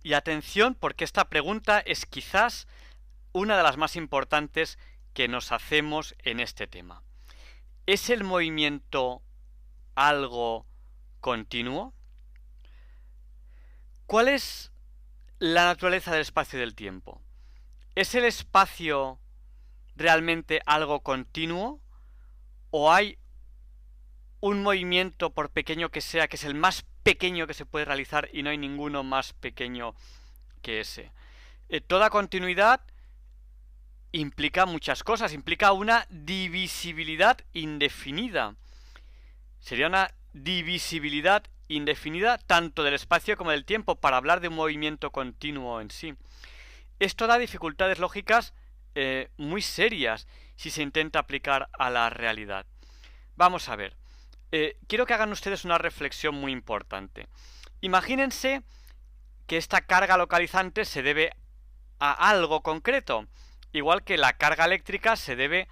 Y atención, porque esta pregunta es quizás una de las más importantes que nos hacemos en este tema. ¿Es el movimiento algo continuo? ¿Cuál es la naturaleza del espacio y del tiempo? ¿Es el espacio realmente algo continuo? ¿O hay un movimiento, por pequeño que sea, que es el más pequeño que se puede realizar y no hay ninguno más pequeño que ese? Toda continuidad implica muchas cosas, implica una divisibilidad indefinida. Sería una divisibilidad indefinida tanto del espacio como del tiempo para hablar de un movimiento continuo en sí. Esto da dificultades lógicas muy serias si se intenta aplicar a la realidad. Vamos a ver. Quiero que hagan ustedes una reflexión muy importante. Imagínense que esta carga localizante se debe a algo concreto, igual que la carga eléctrica se debe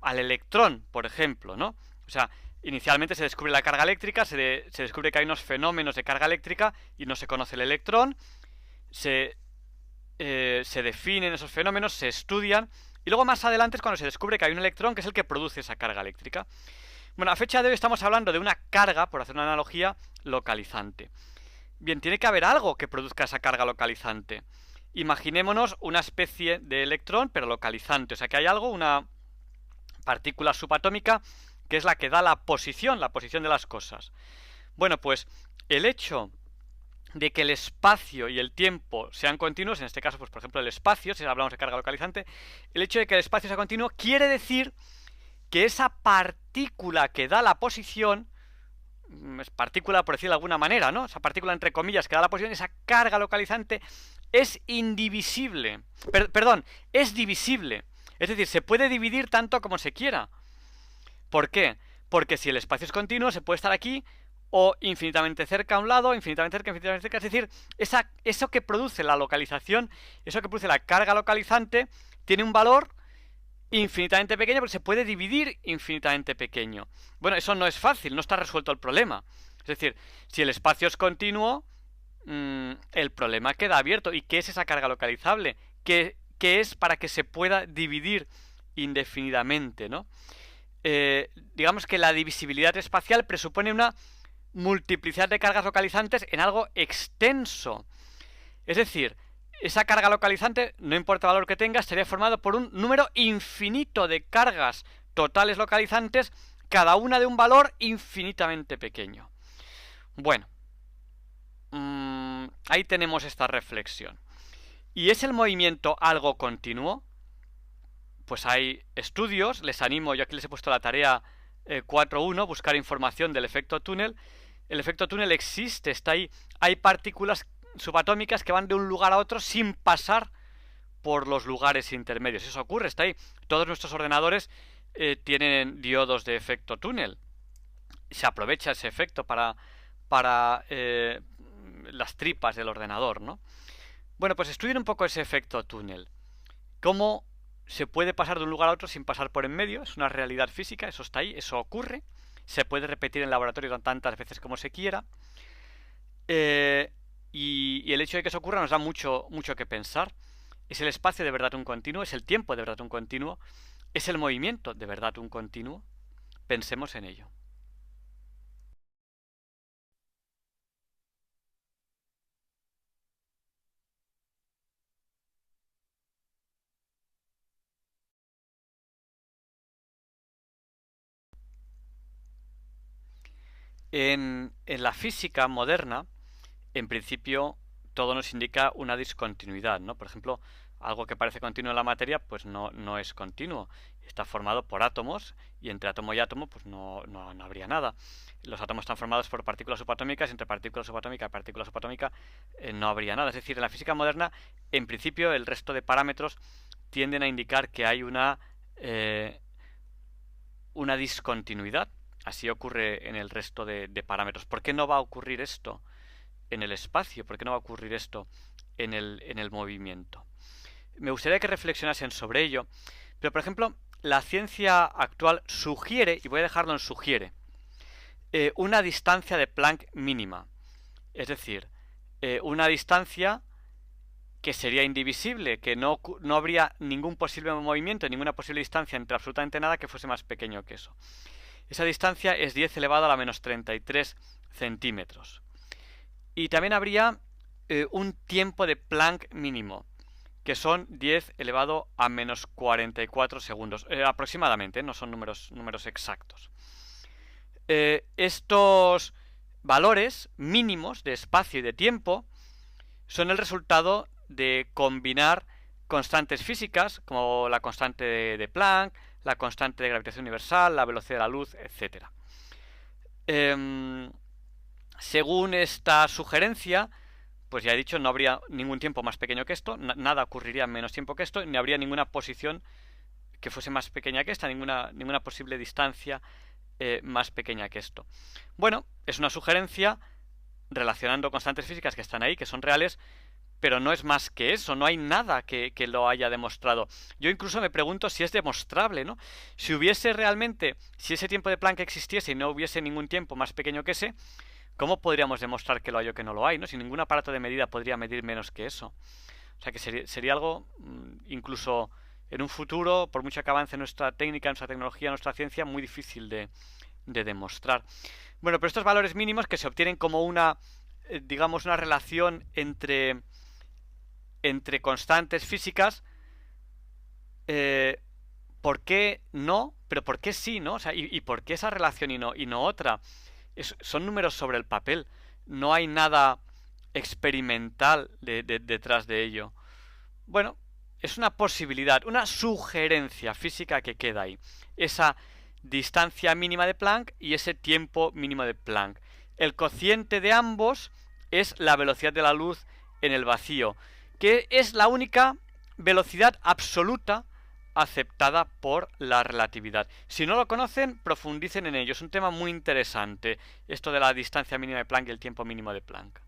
al electrón, por ejemplo, ¿no? O sea, inicialmente se descubre la carga eléctrica, se descubre que hay unos fenómenos de carga eléctrica y no se conoce el electrón, se definen esos fenómenos, se estudian, y luego más adelante es cuando se descubre que hay un electrón que es el que produce esa carga eléctrica. Bueno, a fecha de hoy estamos hablando de una carga, por hacer una analogía, localizante. Bien, tiene que haber algo que produzca esa carga localizante. Imaginémonos una especie de electrón, pero localizante. O sea que hay algo, una partícula subatómica, que es la que da la posición de las cosas. Bueno, pues el hecho de que el espacio y el tiempo sean continuos, en este caso, pues por ejemplo el espacio, si hablamos de carga localizante, el hecho de que el espacio sea continuo quiere decir que esa partícula que da la posición, es partícula por decirlo de alguna manera, ¿no? Esa partícula entre comillas que da la posición, esa carga localizante es indivisible. Perdón, es divisible. Es decir, se puede dividir tanto como se quiera. ¿Por qué? Porque si el espacio es continuo, se puede estar aquí o infinitamente cerca a un lado, infinitamente cerca. Es decir, eso que produce la localización, eso que produce la carga localizante, tiene un valor infinitamente pequeño porque se puede dividir infinitamente pequeño. Bueno, eso no es fácil, no está resuelto el problema. Es decir, si el espacio es continuo, el problema queda abierto. ¿Y qué es esa carga localizable? ¿Qué es para que se pueda dividir indefinidamente, ¿no? Digamos que la divisibilidad espacial presupone una multiplicidad de cargas localizantes en algo extenso. Es decir, esa carga localizante, no importa el valor que tenga, estaría formado por un número infinito de cargas totales localizantes, cada una de un valor infinitamente pequeño. Bueno, ahí tenemos esta reflexión. ¿Y es el movimiento algo continuo? Pues hay estudios, les animo, yo aquí les he puesto la tarea 4.1, buscar información del efecto túnel. El efecto túnel existe, está ahí. Hay partículas subatómicas que van de un lugar a otro sin pasar por los lugares intermedios. Eso ocurre, está ahí. Todos nuestros ordenadores tienen diodos de efecto túnel. Se aprovecha ese efecto para las tripas del ordenador, ¿no? Bueno, pues estudien un poco ese efecto túnel. ¿Cómo se puede pasar de un lugar a otro sin pasar por en medio? Es una realidad física, eso está ahí, eso ocurre. Se puede repetir en laboratorio tantas veces como se quiera. Y el hecho de que eso ocurra nos da mucho que pensar. ¿Es el espacio de verdad un continuo? ¿Es el tiempo de verdad un continuo? ¿Es el movimiento de verdad un continuo? Pensemos en ello. En la física moderna, en principio, todo nos indica una discontinuidad, ¿no? Por ejemplo, algo que parece continuo en la materia, pues no es continuo. Está formado por átomos, y entre átomo y átomo, pues no habría nada. Los átomos están formados por partículas subatómicas, y entre partícula subatómica y partícula subatómica no habría nada. Es decir, en la física moderna, en principio, el resto de parámetros tienden a indicar que hay una discontinuidad. Así ocurre en el resto de parámetros. ¿Por qué no va a ocurrir esto en el espacio? ¿Por qué no va a ocurrir esto en el movimiento? Me gustaría que reflexionasen sobre ello. Pero, por ejemplo, la ciencia actual sugiere, y voy a dejarlo en sugiere, una distancia de Planck mínima. Es decir, una distancia que sería indivisible, que no habría ningún posible movimiento, ninguna posible distancia entre absolutamente nada que fuese más pequeño que eso. Esa distancia es 10 elevado a la menos 33 centímetros. Y también habría un tiempo de Planck mínimo, que son 10 elevado a menos 44 segundos, aproximadamente, no son números exactos. Estos valores mínimos de espacio y de tiempo son el resultado de combinar constantes físicas, como la constante de Planck, la constante de gravitación universal, la velocidad de la luz, etc. Según esta sugerencia, pues ya he dicho, no habría ningún tiempo más pequeño que esto, nada ocurriría en menos tiempo que esto, ni habría ninguna posición que fuese más pequeña que esta, ninguna posible distancia más pequeña que esto. Bueno, es una sugerencia relacionando constantes físicas que están ahí, que son reales, pero no es más que eso, no hay nada que lo haya demostrado. Yo incluso me pregunto si es demostrable, ¿no? Si ese tiempo de Planck existiese y no hubiese ningún tiempo más pequeño que ese, ¿cómo podríamos demostrar que lo hay o que no lo hay, ¿no? Si ningún aparato de medida podría medir menos que eso. O sea que sería algo, incluso en un futuro, por mucho que avance nuestra técnica, nuestra tecnología, nuestra ciencia, muy difícil de demostrar. Bueno, pero estos valores mínimos que se obtienen como digamos, una relación entre constantes físicas, ¿por qué no? Pero ¿por qué sí, no? O sea, ¿y por qué esa relación y no otra? Son números sobre el papel. No hay nada experimental detrás de ello. Bueno, es una posibilidad, una sugerencia física que queda ahí. Esa distancia mínima de Planck y ese tiempo mínimo de Planck. El cociente de ambos es la velocidad de la luz en el vacío, que es la única velocidad absoluta aceptada por la relatividad. Si no lo conocen, profundicen en ello. Es un tema muy interesante, esto de la distancia mínima de Planck y el tiempo mínimo de Planck.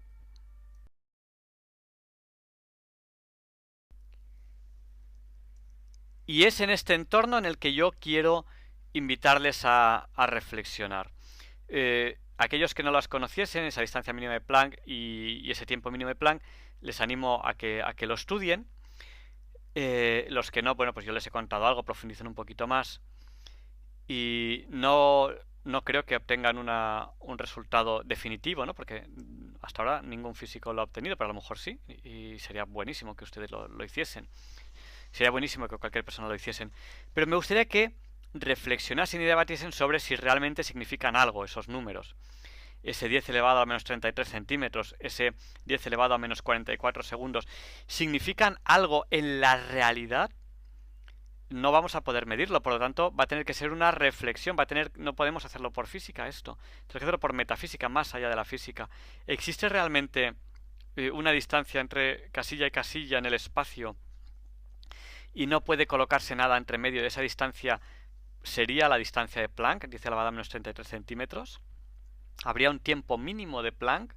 Y es en este entorno en el que yo quiero invitarles a reflexionar. Aquellos que no las conociesen, esa distancia mínima de Planck y ese tiempo mínimo de Planck, les animo a que lo estudien. Los que no, bueno, pues yo les he contado algo, profundicen un poquito más. Y no creo que obtengan un resultado definitivo, ¿no? Porque hasta ahora ningún físico lo ha obtenido, pero a lo mejor sí. Y sería buenísimo que ustedes lo hiciesen. Sería buenísimo que cualquier persona lo hiciesen. Pero me gustaría que reflexionasen y debatiesen sobre si realmente significan algo esos números. Ese 10 elevado a menos 33 centímetros, ese 10 elevado a menos 44 segundos, ¿significan algo en la realidad? No vamos a poder medirlo, por lo tanto va a tener que ser una reflexión, no podemos hacerlo por física esto, tenemos que hacerlo por metafísica, más allá de la física. ¿Existe realmente una distancia entre casilla y casilla en el espacio y no puede colocarse nada entre medio de esa distancia? Sería la distancia de Planck, 10 elevado a menos 33 centímetros. Habría un tiempo mínimo de Planck.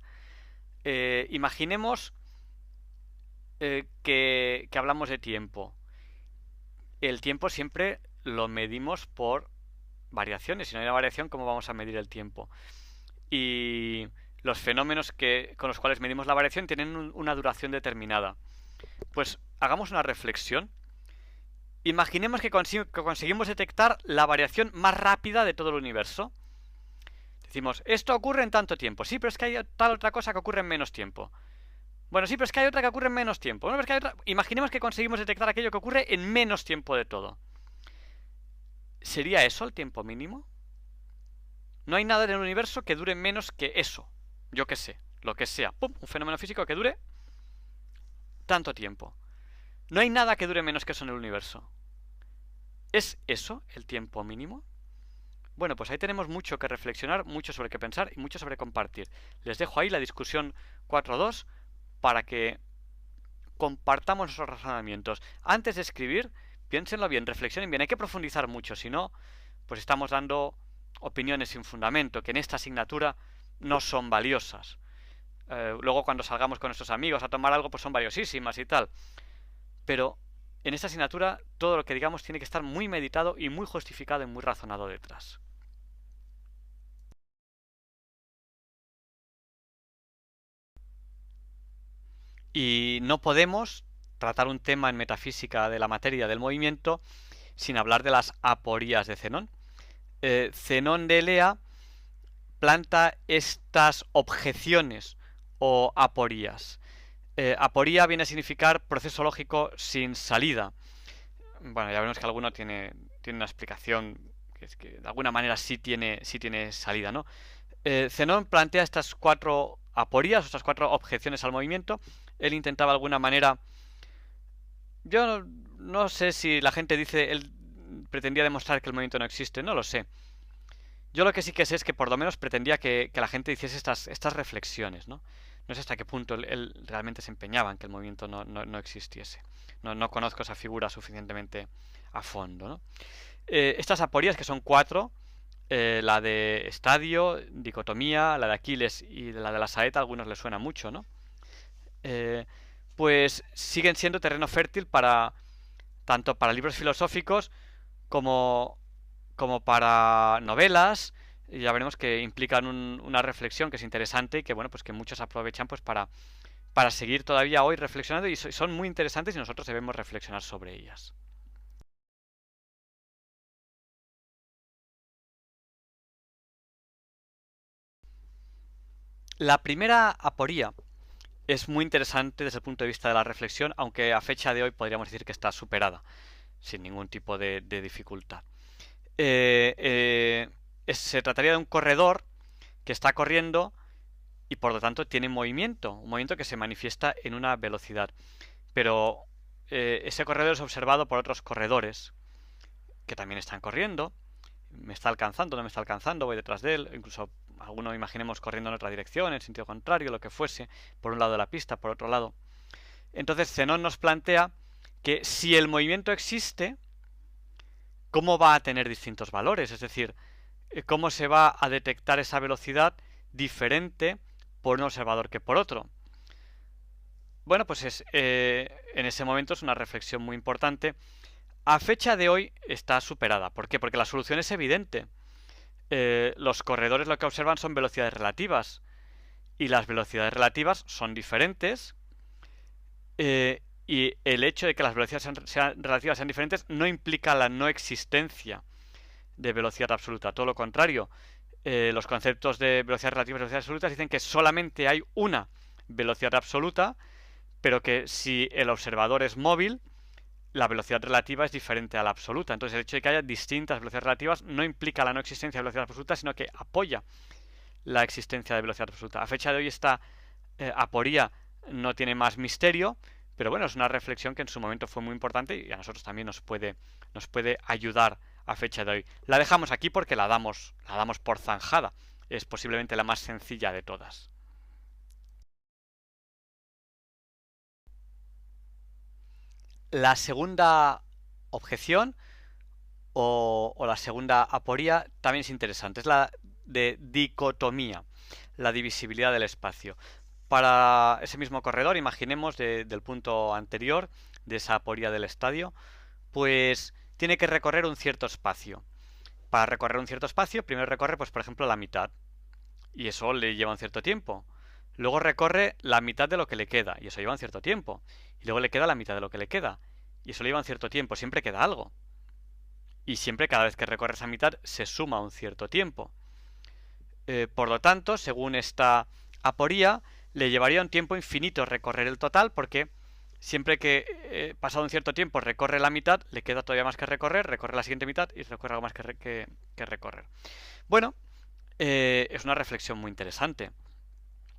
Imaginemos que hablamos de tiempo. El tiempo siempre lo medimos por variaciones. Si no hay una variación, ¿cómo vamos a medir el tiempo? Y los fenómenos con los cuales medimos la variación tienen una duración determinada. Pues hagamos una reflexión. Imaginemos que conseguimos detectar la variación más rápida de todo el universo. Decimos, esto ocurre en tanto tiempo. Sí, pero es que hay tal otra cosa que ocurre en menos tiempo. Bueno, sí, pero es que hay otra que ocurre en menos tiempo. Bueno, pero es que hay otra... Imaginemos que conseguimos detectar aquello que ocurre en menos tiempo de todo. ¿Sería eso el tiempo mínimo? No hay nada en el universo que dure menos que eso. Yo qué sé, lo que sea. ¡Pum! Un fenómeno físico que dure tanto tiempo. No hay nada que dure menos que eso en el universo. ¿Es eso el tiempo mínimo? Bueno, pues ahí tenemos mucho que reflexionar, mucho sobre qué pensar y mucho sobre compartir. Les dejo ahí la discusión 4.2 para que compartamos nuestros razonamientos. Antes de escribir, piénsenlo bien, reflexionen bien. Hay que profundizar mucho, si no, pues estamos dando opiniones sin fundamento, que en esta asignatura no son valiosas. Luego cuando salgamos con nuestros amigos a tomar algo, pues son valiosísimas y tal. Pero en esta asignatura todo lo que digamos tiene que estar muy meditado y muy justificado y muy razonado detrás. Y no podemos tratar un tema en metafísica de la materia del movimiento sin hablar de las aporías de Zenón. Zenón de Elea planta estas objeciones o aporías. Aporía viene a significar proceso lógico sin salida. Bueno, ya vemos que alguno tiene una explicación que es que de alguna manera sí tiene salida, ¿no? Zenón plantea estas 4 aporías, estas 4 objeciones al movimiento. Él intentaba de alguna manera... Yo no sé si la gente dice... Él pretendía demostrar que el movimiento no existe, no lo sé. Yo lo que sí que sé es que por lo menos pretendía que la gente hiciese estas reflexiones, ¿no? No sé hasta qué punto él realmente se empeñaba en que el movimiento no existiese. No conozco esa figura suficientemente a fondo, ¿no? Estas aporías, que son 4, la de estadio, dicotomía, la de Aquiles y la de la saeta, a algunos les suena mucho, ¿no? Eh, pues siguen siendo terreno fértil para tanto para libros filosóficos como para novelas. Y ya veremos que implican una reflexión que es interesante y que bueno, pues que muchos aprovechan pues para seguir todavía hoy reflexionando, y son muy interesantes y nosotros debemos reflexionar sobre ellas. La primera aporía es muy interesante desde el punto de vista de la reflexión, aunque a fecha de hoy podríamos decir que está superada, sin ningún tipo de dificultad. Se trataría de un corredor que está corriendo y por lo tanto tiene movimiento, un movimiento que se manifiesta en una velocidad. Pero ese corredor es observado por otros corredores que también están corriendo. Me está alcanzando, no me está alcanzando, voy detrás de él. Incluso alguno imaginemos corriendo en otra dirección, en sentido contrario, lo que fuese, por un lado de la pista, por otro lado. Entonces Zenón nos plantea que si el movimiento existe, ¿cómo va a tener distintos valores? Es decir, ¿cómo se va a detectar esa velocidad diferente por un observador que por otro? Bueno, pues en ese momento es una reflexión muy importante. A fecha de hoy está superada. ¿Por qué? Porque la solución es evidente. Los corredores lo que observan son velocidades relativas. Y las velocidades relativas son diferentes. Y el hecho de que las velocidades sean relativas sean diferentes no implica la no existencia de velocidad absoluta. Todo lo contrario. Los conceptos de velocidad relativa y velocidad absoluta dicen que solamente hay una velocidad absoluta, pero que si el observador es móvil, la velocidad relativa es diferente a la absoluta. Entonces el hecho de que haya distintas velocidades relativas no implica la no existencia de velocidad absoluta, sino que apoya la existencia de velocidad absoluta. A fecha de hoy esta aporía no tiene más misterio, pero bueno, es una reflexión que en su momento fue muy importante y a nosotros también nos puede ayudar a fecha de hoy. La dejamos aquí porque la damos por zanjada. Es posiblemente la más sencilla de todas. La segunda objeción o la segunda aporía también es interesante. Es la de dicotomía, la divisibilidad del espacio. Para ese mismo corredor, imaginemos del punto anterior, de esa aporía del estadio, pues tiene que recorrer un cierto espacio. Para recorrer un cierto espacio, primero recorre, pues por ejemplo, la mitad. Y eso le lleva un cierto tiempo. Luego recorre la mitad de lo que le queda. Y eso lleva un cierto tiempo. Y luego le queda la mitad de lo que le queda. Y eso le lleva un cierto tiempo. Siempre queda algo. Y siempre cada vez que recorre esa mitad se suma un cierto tiempo. Por lo tanto, según esta aporía, le llevaría un tiempo infinito recorrer el total porque siempre que pasado un cierto tiempo recorre la mitad, le queda todavía más que recorrer, recorre la siguiente mitad y recorre algo más que recorrer. Bueno, es una reflexión muy interesante.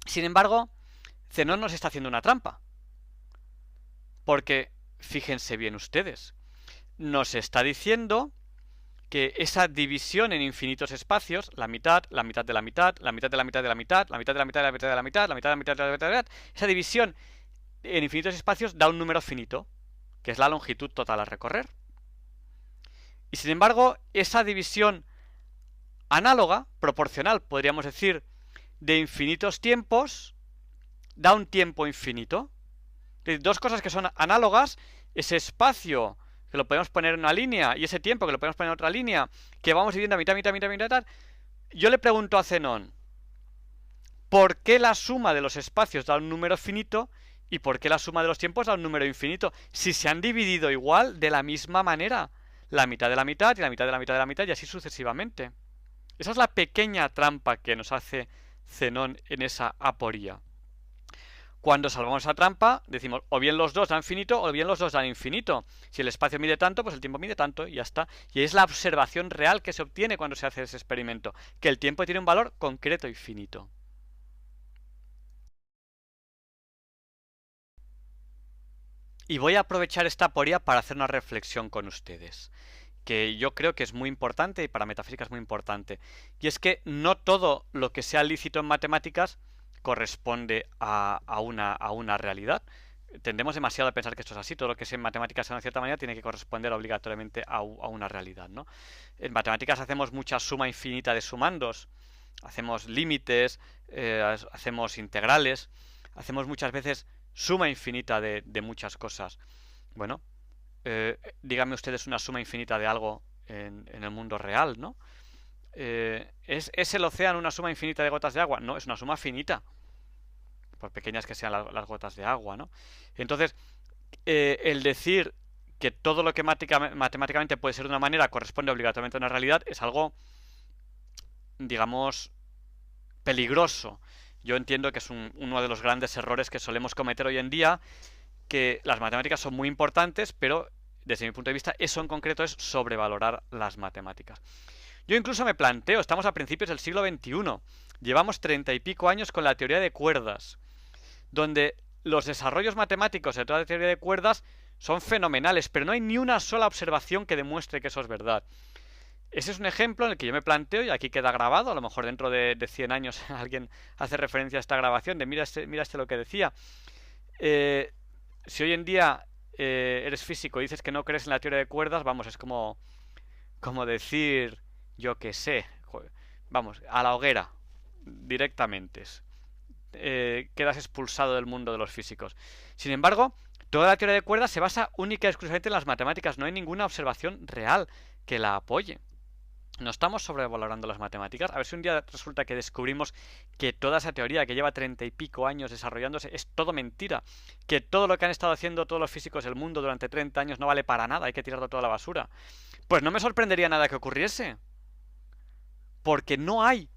Sin embargo, Zenón nos está haciendo una trampa. Porque, fíjense bien ustedes, nos está diciendo que esa división en infinitos espacios, la mitad de la mitad, la mitad de la mitad de la mitad, la mitad de la mitad de la mitad, la mitad de la mitad, la mitad de la mitad de la mitad, esa división en infinitos espacios da un número finito, que es la longitud total a recorrer. Y sin embargo, esa división análoga, proporcional, podríamos decir, de infinitos tiempos, da un tiempo infinito. Dos cosas que son análogas, ese espacio que lo podemos poner en una línea y ese tiempo que lo podemos poner en otra línea, que vamos dividiendo a mitad, mitad, mitad, mitad. Yo le pregunto a Zenón, ¿por qué la suma de los espacios da un número finito y por qué la suma de los tiempos da un número infinito? Si se han dividido igual, de la misma manera, la mitad de la mitad y la mitad de la mitad de la mitad y así sucesivamente. Esa es la pequeña trampa que nos hace Zenón en esa aporía. Cuando salvamos esa trampa, decimos o bien los dos dan finito o bien los dos dan infinito. Si el espacio mide tanto, pues el tiempo mide tanto y ya está. Y es la observación real que se obtiene cuando se hace ese experimento, que el tiempo tiene un valor concreto y finito. Y voy a aprovechar esta aporía para hacer una reflexión con ustedes, que yo creo que es muy importante y para metafísica es muy importante. Y es que no todo lo que sea lícito en matemáticas corresponde a una realidad. Tendemos demasiado a pensar que esto es así. Todo lo que sea en matemáticas de una cierta manera tiene que corresponder obligatoriamente a una realidad, ¿no? En matemáticas hacemos mucha suma infinita de sumandos, hacemos límites, hacemos integrales, hacemos muchas veces suma infinita de muchas cosas. Bueno, díganme ustedes una suma infinita de algo en el mundo real, ¿no? ¿Es el océano una suma infinita de gotas de agua? No, es una suma finita, por pequeñas que sean las gotas de agua, ¿no? Entonces, el decir que todo lo que matemáticamente puede ser de una manera corresponde obligatoriamente a una realidad es algo, digamos, peligroso. Yo entiendo que es uno de los grandes errores que solemos cometer hoy en día, que las matemáticas son muy importantes, pero desde mi punto de vista eso en concreto es sobrevalorar las matemáticas. Yo incluso me planteo, estamos a principios del siglo XXI, llevamos 30 y pico años con la teoría de cuerdas, donde los desarrollos matemáticos de toda la teoría de cuerdas son fenomenales, pero no hay ni una sola observación que demuestre que eso es verdad. Ese es un ejemplo en el que yo me planteo, y aquí queda grabado, a lo mejor dentro de 100 años alguien hace referencia a esta grabación, de mira este lo que decía. Si hoy en día eres físico y dices que no crees en la teoría de cuerdas, vamos, es como decir, yo qué sé, vamos, a la hoguera, directamente. Quedas expulsado del mundo de los físicos. Sin embargo, toda la teoría de cuerdas se basa única y exclusivamente en las matemáticas, no hay ninguna observación real que la apoye. No estamos sobrevalorando las matemáticas. A ver si un día resulta que descubrimos que toda esa teoría que lleva 30 y pico años desarrollándose es todo mentira. Que todo lo que han estado haciendo todos los físicos del mundo durante 30 años no vale para nada, hay que tirarlo toda la basura. Pues no me sorprendería nada que ocurriese. Porque no hay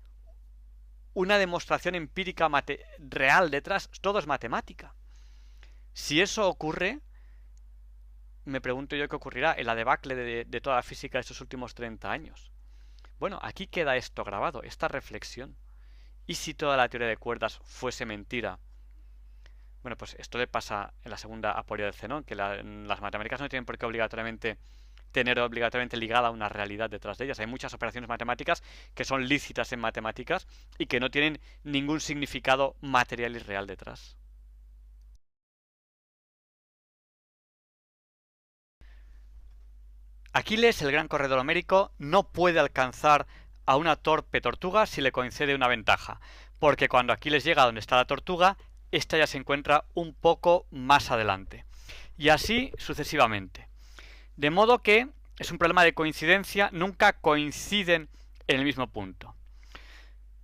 una demostración empírica real detrás. Todo es matemática. Si eso ocurre, me pregunto yo qué ocurrirá en la debacle de toda la física de estos últimos 30 años. Bueno, aquí queda esto grabado, esta reflexión. ¿Y si toda la teoría de cuerdas fuese mentira? Bueno, pues esto le pasa en la segunda aporia de Zenón, que las matemáticas no tienen por qué tener obligatoriamente ligada una realidad detrás de ellas. Hay muchas operaciones matemáticas que son lícitas en matemáticas y que no tienen ningún significado material y real detrás. Aquiles, el gran corredor homérico, no puede alcanzar a una torpe tortuga si le concede una ventaja, porque cuando Aquiles llega a donde está la tortuga, ésta ya se encuentra un poco más adelante. Y así sucesivamente. De modo que es un problema de coincidencia, nunca coinciden en el mismo punto.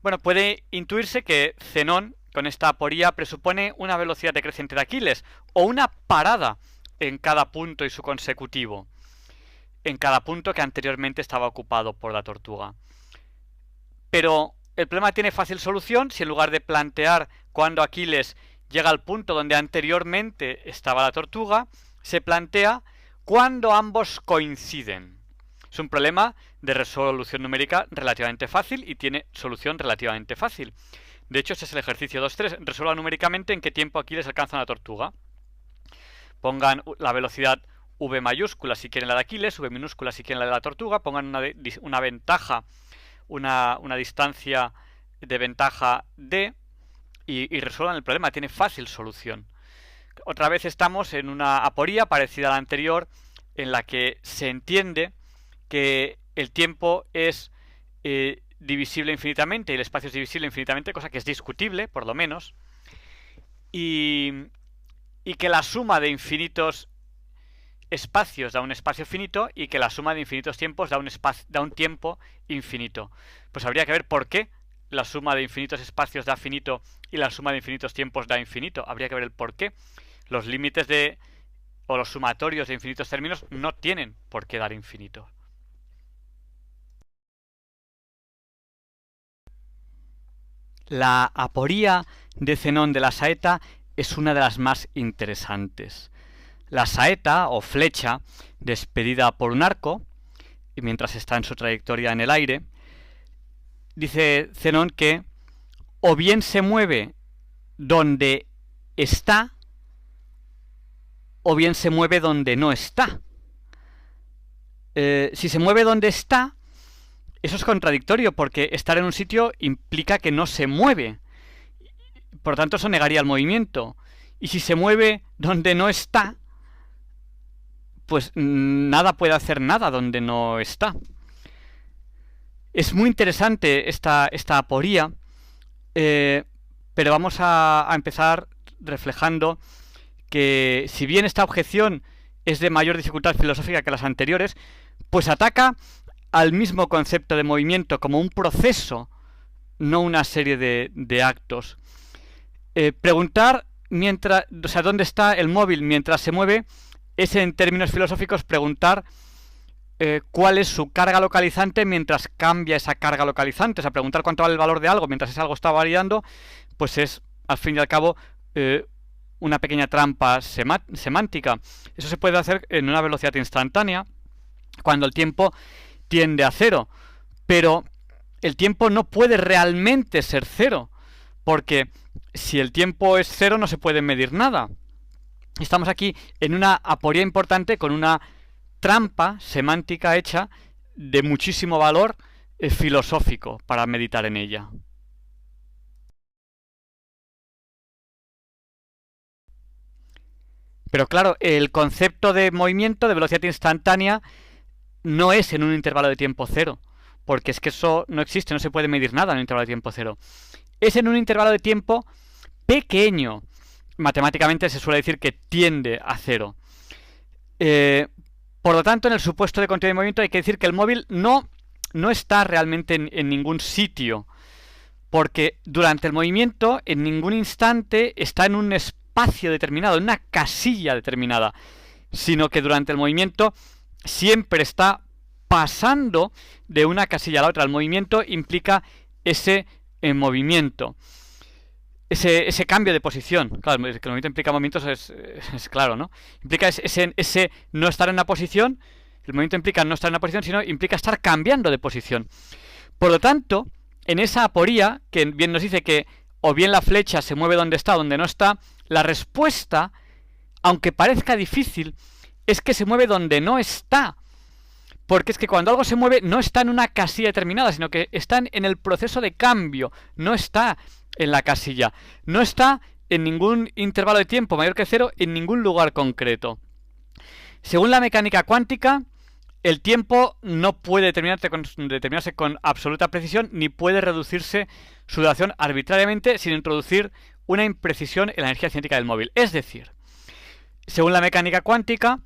Bueno, puede intuirse que Zenón, con esta aporía, presupone una velocidad decreciente de Aquiles, o una parada en cada punto y su consecutivo, en cada punto que anteriormente estaba ocupado por la tortuga. Pero el problema tiene fácil solución si en lugar de plantear cuando Aquiles llega al punto donde anteriormente estaba la tortuga, se plantea cuando ambos coinciden. Es un problema de resolución numérica relativamente fácil y tiene solución relativamente fácil. De hecho, este es el ejercicio 2.3. Resuelva numéricamente en qué tiempo Aquiles alcanza una tortuga. Pongan la velocidad v mayúscula si quieren la de Aquiles, v minúscula si quieren la de la tortuga, pongan una ventaja, una distancia de ventaja d y resuelvan el problema. Tiene fácil solución. Otra vez estamos en una aporía parecida a la anterior, en la que se entiende que el tiempo es divisible infinitamente y el espacio es divisible infinitamente, cosa que es discutible, por lo menos, y, y que la suma de infinitos espacios da un espacio finito y que la suma de infinitos tiempos da un tiempo infinito. Pues habría que ver por qué la suma de infinitos espacios da finito y la suma de infinitos tiempos da infinito. Habría que ver el por qué. Los límites o los sumatorios de infinitos términos no tienen por qué dar infinito. La aporía de Zenón de la saeta es una de las más interesantes. La saeta, o flecha, despedida por un arco, y mientras está en su trayectoria en el aire, dice Zenón que o bien se mueve donde está, o bien se mueve donde no está. Si se mueve donde está, eso es contradictorio, porque estar en un sitio implica que no se mueve. Por lo tanto, eso negaría el movimiento. Y si se mueve donde no está, pues nada puede hacer nada donde no está. Es muy interesante esta aporía, pero vamos a empezar reflejando que si bien esta objeción es de mayor dificultad filosófica que las anteriores, pues ataca al mismo concepto de movimiento como un proceso, no una serie de actos. Preguntar dónde está el móvil mientras se mueve es, en términos filosóficos, preguntar cuál es su carga localizante mientras cambia esa carga localizante. O sea, preguntar cuánto vale el valor de algo mientras ese algo está variando, pues es, al fin y al cabo, una pequeña trampa semántica. Eso se puede hacer en una velocidad instantánea, cuando el tiempo tiende a cero. Pero el tiempo no puede realmente ser cero, porque si el tiempo es cero no se puede medir nada. Estamos aquí en una aporía importante con una trampa semántica hecha de muchísimo valor filosófico para meditar en ella. Pero claro, el concepto de movimiento, de velocidad instantánea, no es en un intervalo de tiempo cero, porque es que eso no existe, no se puede medir nada en un intervalo de tiempo cero. Es en un intervalo de tiempo pequeño. Matemáticamente se suele decir que tiende a cero. Por lo tanto, en el supuesto de continuidad de movimiento hay que decir que el móvil no está realmente en ningún sitio, porque durante el movimiento en ningún instante está en un espacio determinado, en una casilla determinada, sino que durante el movimiento siempre está pasando de una casilla a la otra. El movimiento implica ese movimiento, ese cambio de posición. Claro, que el movimiento implica movimientos es claro, ¿no? Implica ese no estar en una posición. El movimiento implica no estar en una posición, sino implica estar cambiando de posición. Por lo tanto, en esa aporía, que bien nos dice que o bien la flecha se mueve donde está o donde no está, la respuesta, aunque parezca difícil, es que se mueve donde no está. Porque es que cuando algo se mueve no está en una casilla determinada, sino que está en el proceso de cambio, no está en la casilla, no está en ningún intervalo de tiempo mayor que cero en ningún lugar concreto. Según la mecánica cuántica, el tiempo no puede determinarse con absoluta precisión, ni puede reducirse su duración arbitrariamente sin introducir una imprecisión en la energía cinética del móvil. Es decir, según la mecánica cuántica,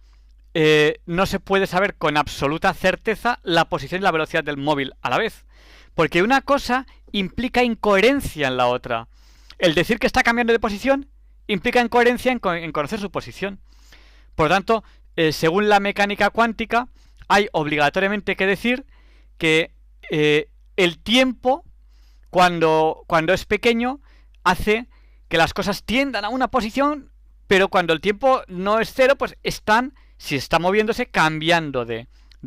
no se puede saber con absoluta certeza la posición y la velocidad del móvil a la vez, porque una cosa implica incoherencia en la otra. El decir que está cambiando de posición implica incoherencia en conocer su posición. Por lo tanto, según la mecánica cuántica, hay obligatoriamente que decir que el tiempo, cuando es pequeño, hace que las cosas tiendan a una posición, pero cuando el tiempo no es cero, pues están, si está moviéndose, cambiando de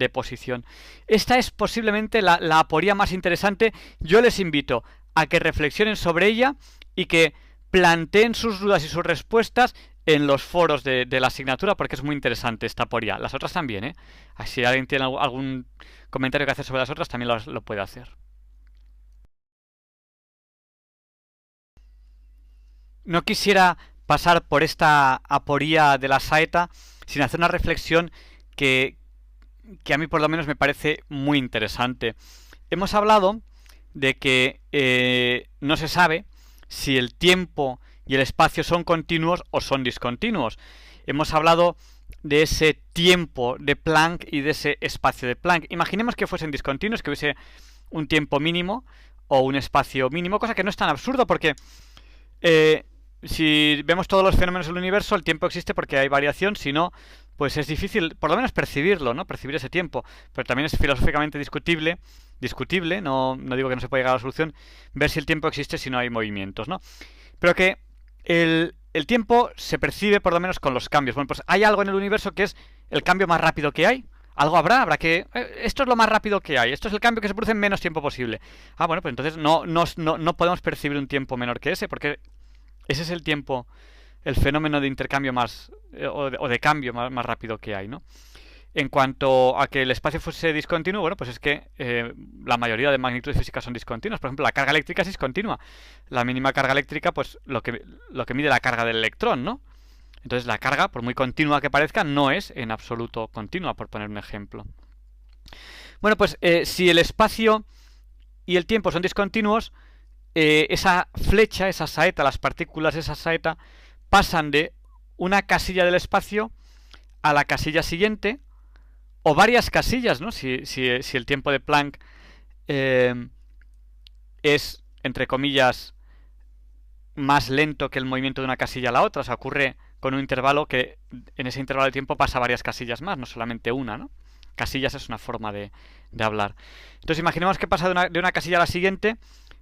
posición. Esta es posiblemente la aporía más interesante. Yo les invito a que reflexionen sobre ella y que planteen sus dudas y sus respuestas en los foros de la asignatura, porque es muy interesante esta aporía. Las otras también, ¿eh? Si alguien tiene algún comentario que hacer sobre las otras, también lo puede hacer. No quisiera pasar por esta aporía de la saeta sin hacer una reflexión que que a mí por lo menos me parece muy interesante. Hemos hablado de que no se sabe si el tiempo y el espacio son continuos o son discontinuos. Hemos hablado de ese tiempo de Planck y de ese espacio de Planck. Imaginemos que fuesen discontinuos, que hubiese un tiempo mínimo o un espacio mínimo, cosa que no es tan absurdo porque si vemos todos los fenómenos del universo, el tiempo existe porque hay variación, si no, pues es difícil, por lo menos percibirlo, ¿no? Percibir ese tiempo. Pero también es filosóficamente discutible, no digo que no se pueda llegar a la solución, ver si el tiempo existe si no hay movimientos, ¿no? Pero que el tiempo se percibe por lo menos con los cambios. Bueno, pues hay algo en el universo que es el cambio más rápido que hay. Algo habrá que... esto es lo más rápido que hay. Esto es el cambio que se produce en menos tiempo posible. Ah, bueno, pues entonces no podemos percibir un tiempo menor que ese, porque ese es el tiempo, el fenómeno de intercambio más... o de cambio más rápido que hay, ¿no? En cuanto a que el espacio fuese discontinuo, bueno, pues es que la mayoría de magnitudes físicas son discontinuas. Por ejemplo, la carga eléctrica es discontinua. La mínima carga eléctrica, pues lo que mide la carga del electrón, ¿no? Entonces la carga, por muy continua que parezca, no es en absoluto continua, por poner un ejemplo. Bueno, pues si el espacio y el tiempo son discontinuos, esa flecha, esa saeta, las partículas de esa saeta, pasan de una casilla del espacio a la casilla siguiente, o varias casillas, ¿no? Si el tiempo de Planck es, entre comillas, más lento que el movimiento de una casilla a la otra, o sea, ocurre con un intervalo que en ese intervalo de tiempo pasa varias casillas más, no solamente una, ¿no? Casillas es una forma de hablar. Entonces imaginemos que pasa de una casilla a la siguiente,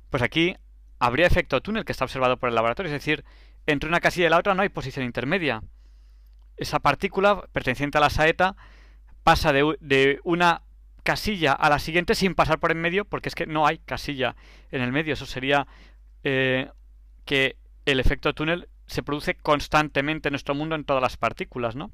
pues aquí habría efecto túnel que está observado por el laboratorio, es decir, entre una casilla y la otra no hay posición intermedia. Esa partícula perteneciente a la saeta pasa de una casilla a la siguiente sin pasar por en medio, porque es que no hay casilla en el medio. Eso sería que el efecto túnel se produce constantemente en nuestro mundo en todas las partículas, ¿no?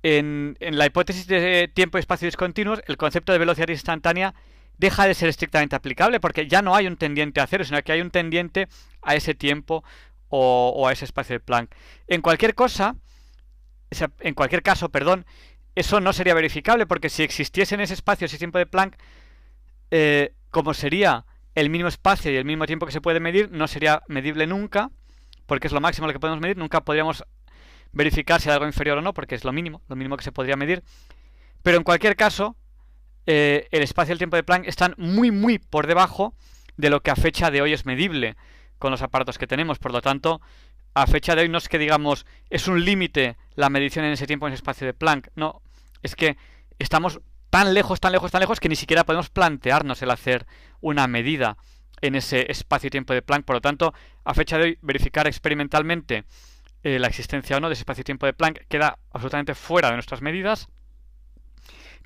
En la hipótesis de tiempo y espacio discontinuos, el concepto de velocidad instantánea deja de ser estrictamente aplicable porque ya no hay un tendiente a cero, sino que hay un tendiente a ese tiempo o a ese espacio de Planck. En cualquier caso, eso no sería verificable porque si existiese en ese espacio ese tiempo de Planck, como sería el mismo espacio y el mismo tiempo que se puede medir, no sería medible nunca, porque es lo máximo lo que podemos medir, nunca podríamos verificar si hay algo inferior o no, porque es lo mínimo que se podría medir. Pero en cualquier caso, el espacio y el tiempo de Planck están muy por debajo de lo que a fecha de hoy es medible con los aparatos que tenemos. Por lo tanto, a fecha de hoy no es que digamos es un límite la medición en ese tiempo en ese espacio de Planck. No, es que estamos tan lejos que ni siquiera podemos plantearnos el hacer una medida en ese espacio y tiempo de Planck. Por lo tanto, a fecha de hoy, verificar experimentalmente la existencia o no de ese espacio y tiempo de Planck queda absolutamente fuera de nuestras medidas.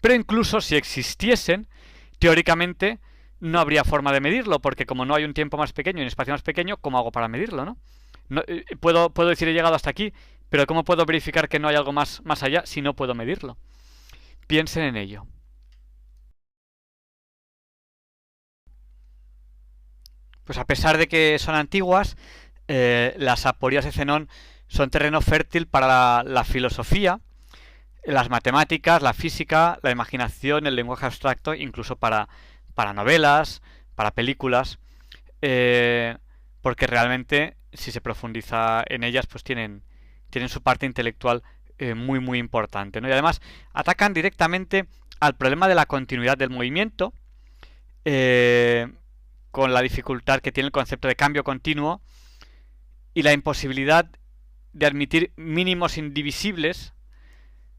Pero incluso si existiesen, teóricamente no habría forma de medirlo, porque como no hay un tiempo más pequeño y un espacio más pequeño, ¿cómo hago para medirlo, no? Puedo decir he llegado hasta aquí, pero ¿cómo puedo verificar que no hay algo más allá si no puedo medirlo? Piensen en ello. Pues a pesar de que son antiguas, las aporías de Zenón son terreno fértil para la filosofía, las matemáticas, la física, la imaginación, el lenguaje abstracto, incluso para novelas, para películas, porque realmente si se profundiza en ellas pues tienen su parte intelectual muy importante, ¿no? Y además atacan directamente al problema de la continuidad del movimiento, con la dificultad que tiene el concepto de cambio continuo y la imposibilidad de admitir mínimos indivisibles,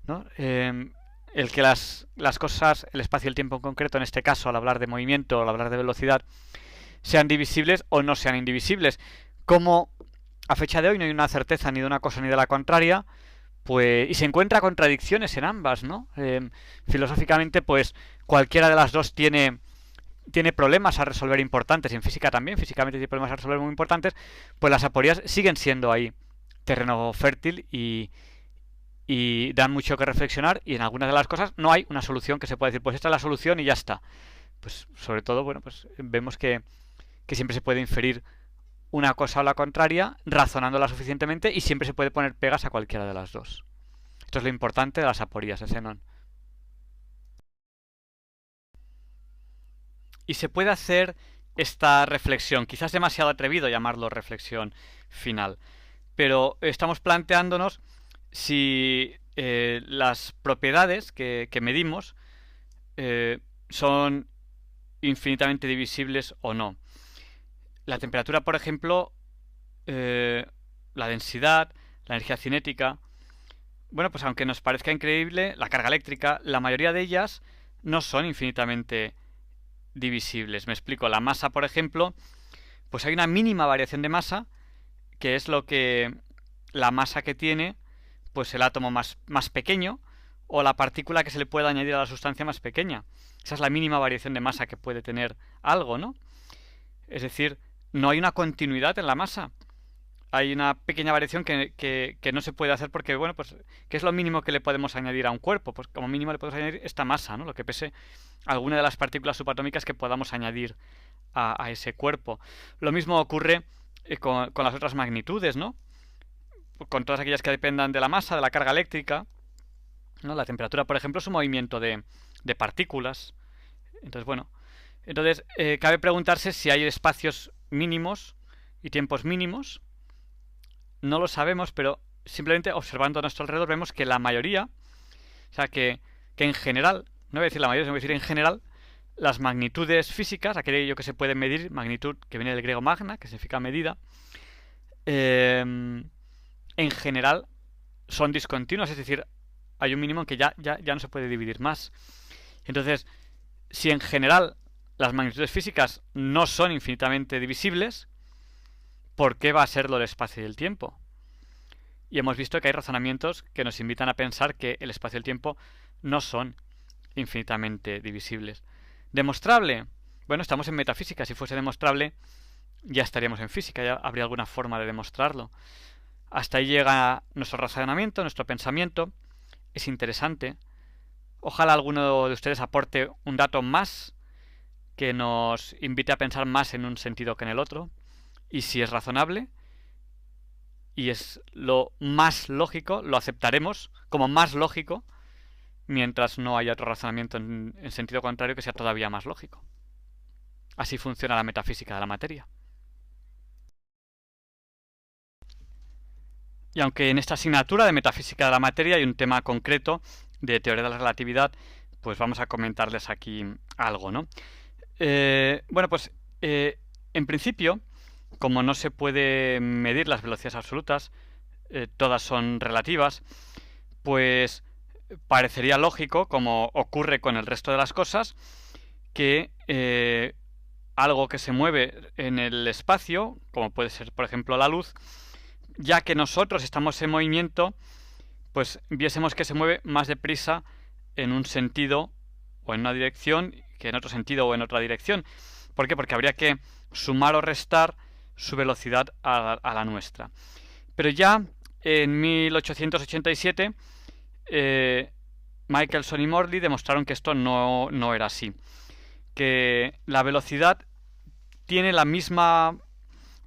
¿no? El que las cosas, el espacio y el tiempo en concreto, en este caso al hablar de movimiento o al hablar de velocidad, sean divisibles o no sean indivisibles. Como a fecha de hoy no hay una certeza ni de una cosa ni de la contraria, pues y se encuentra contradicciones en ambas, ¿no? Filosóficamente, pues cualquiera de las dos tiene problemas a resolver importantes, y en física también, físicamente tiene problemas a resolver muy importantes, pues las aporías siguen siendo ahí terreno fértil y dan mucho que reflexionar, y en algunas de las cosas no hay una solución que se pueda decir, pues esta es la solución y ya está. Pues sobre todo, bueno, pues vemos que siempre se puede inferir una cosa o la contraria, razonándola suficientemente, y siempre se puede poner pegas a cualquiera de las dos. Esto es lo importante de las aporías de Zenón. y se puede hacer esta reflexión. Quizás demasiado atrevido llamarlo reflexión final, pero estamos planteándonos si las propiedades que medimos son infinitamente divisibles o no. La temperatura, por ejemplo, la densidad, la energía cinética, bueno, pues aunque nos parezca increíble, la carga eléctrica, la mayoría de ellas no son infinitamente divisibles. Me explico, la masa, por ejemplo, pues hay una mínima variación de masa, que es la masa que tiene pues el átomo más pequeño o la partícula que se le puede añadir a la sustancia más pequeña. Esa es la mínima variación de masa que puede tener algo, ¿no? Es decir, no hay una continuidad en la masa. Hay una pequeña variación que no se puede hacer porque, bueno, pues, ¿qué es lo mínimo que le podemos añadir a un cuerpo? Pues como mínimo le podemos añadir esta masa, ¿no? Lo que pese alguna de las partículas subatómicas que podamos añadir a ese cuerpo. Lo mismo ocurre con las otras magnitudes, ¿no? Con todas aquellas que dependan de la masa, de la carga eléctrica, ¿no? La temperatura, por ejemplo, es un movimiento de partículas. Entonces, bueno, cabe preguntarse si hay espacios mínimos y tiempos mínimos. No lo sabemos, pero simplemente observando a nuestro alrededor vemos que la mayoría, o sea, que en general, no voy a decir la mayoría, sino voy a decir en general, las magnitudes físicas, aquello que se puede medir, magnitud que viene del griego magna, que significa medida, en general son discontinuas, es decir, hay un mínimo en que ya no se puede dividir más. Entonces, si en general las magnitudes físicas no son infinitamente divisibles, ¿por qué va a serlo el espacio y el tiempo? Y hemos visto que hay razonamientos que nos invitan a pensar que el espacio y el tiempo no son infinitamente divisibles. ¿Demostrable? Bueno, estamos en metafísica. Si fuese demostrable, ya estaríamos en física, ya habría alguna forma de demostrarlo. Hasta ahí llega nuestro razonamiento, nuestro pensamiento. Es interesante. Ojalá alguno de ustedes aporte un dato más que nos invite a pensar más en un sentido que en el otro. Y si es razonable y es lo más lógico, lo aceptaremos como más lógico, mientras no haya otro razonamiento en sentido contrario que sea todavía más lógico. Así funciona la metafísica de la materia. Y aunque en esta asignatura de metafísica de la materia hay un tema concreto de teoría de la relatividad, pues vamos a comentarles aquí algo, ¿no? Bueno, pues en principio, como no se puede medir las velocidades absolutas, todas son relativas, pues parecería lógico, como ocurre con el resto de las cosas, que algo que se mueve en el espacio, como puede ser por ejemplo la luz, ya que nosotros estamos en movimiento, pues viésemos que se mueve más deprisa en un sentido o en una dirección que en otro sentido o en otra dirección. ¿Por qué? Porque habría que sumar o restar su velocidad a la nuestra. Pero ya en 1887 Michelson y Morley demostraron que esto no era así. Que la velocidad tiene la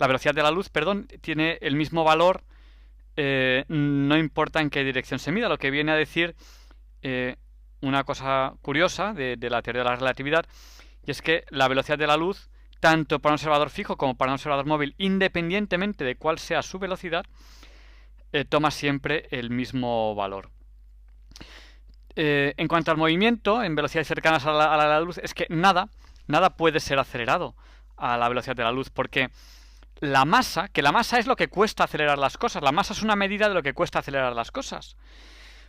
velocidad de la luz, perdón, tiene el mismo valor, no importa en qué dirección se mida, lo que viene a decir una cosa curiosa de la teoría de la relatividad, y es que la velocidad de la luz, tanto para un observador fijo como para un observador móvil, independientemente de cuál sea su velocidad, toma siempre el mismo valor. En cuanto al movimiento, en velocidades cercanas a la luz, es que nada puede ser acelerado a la velocidad de la luz, porque la masa es lo que cuesta acelerar las cosas, la masa es una medida de lo que cuesta acelerar las cosas,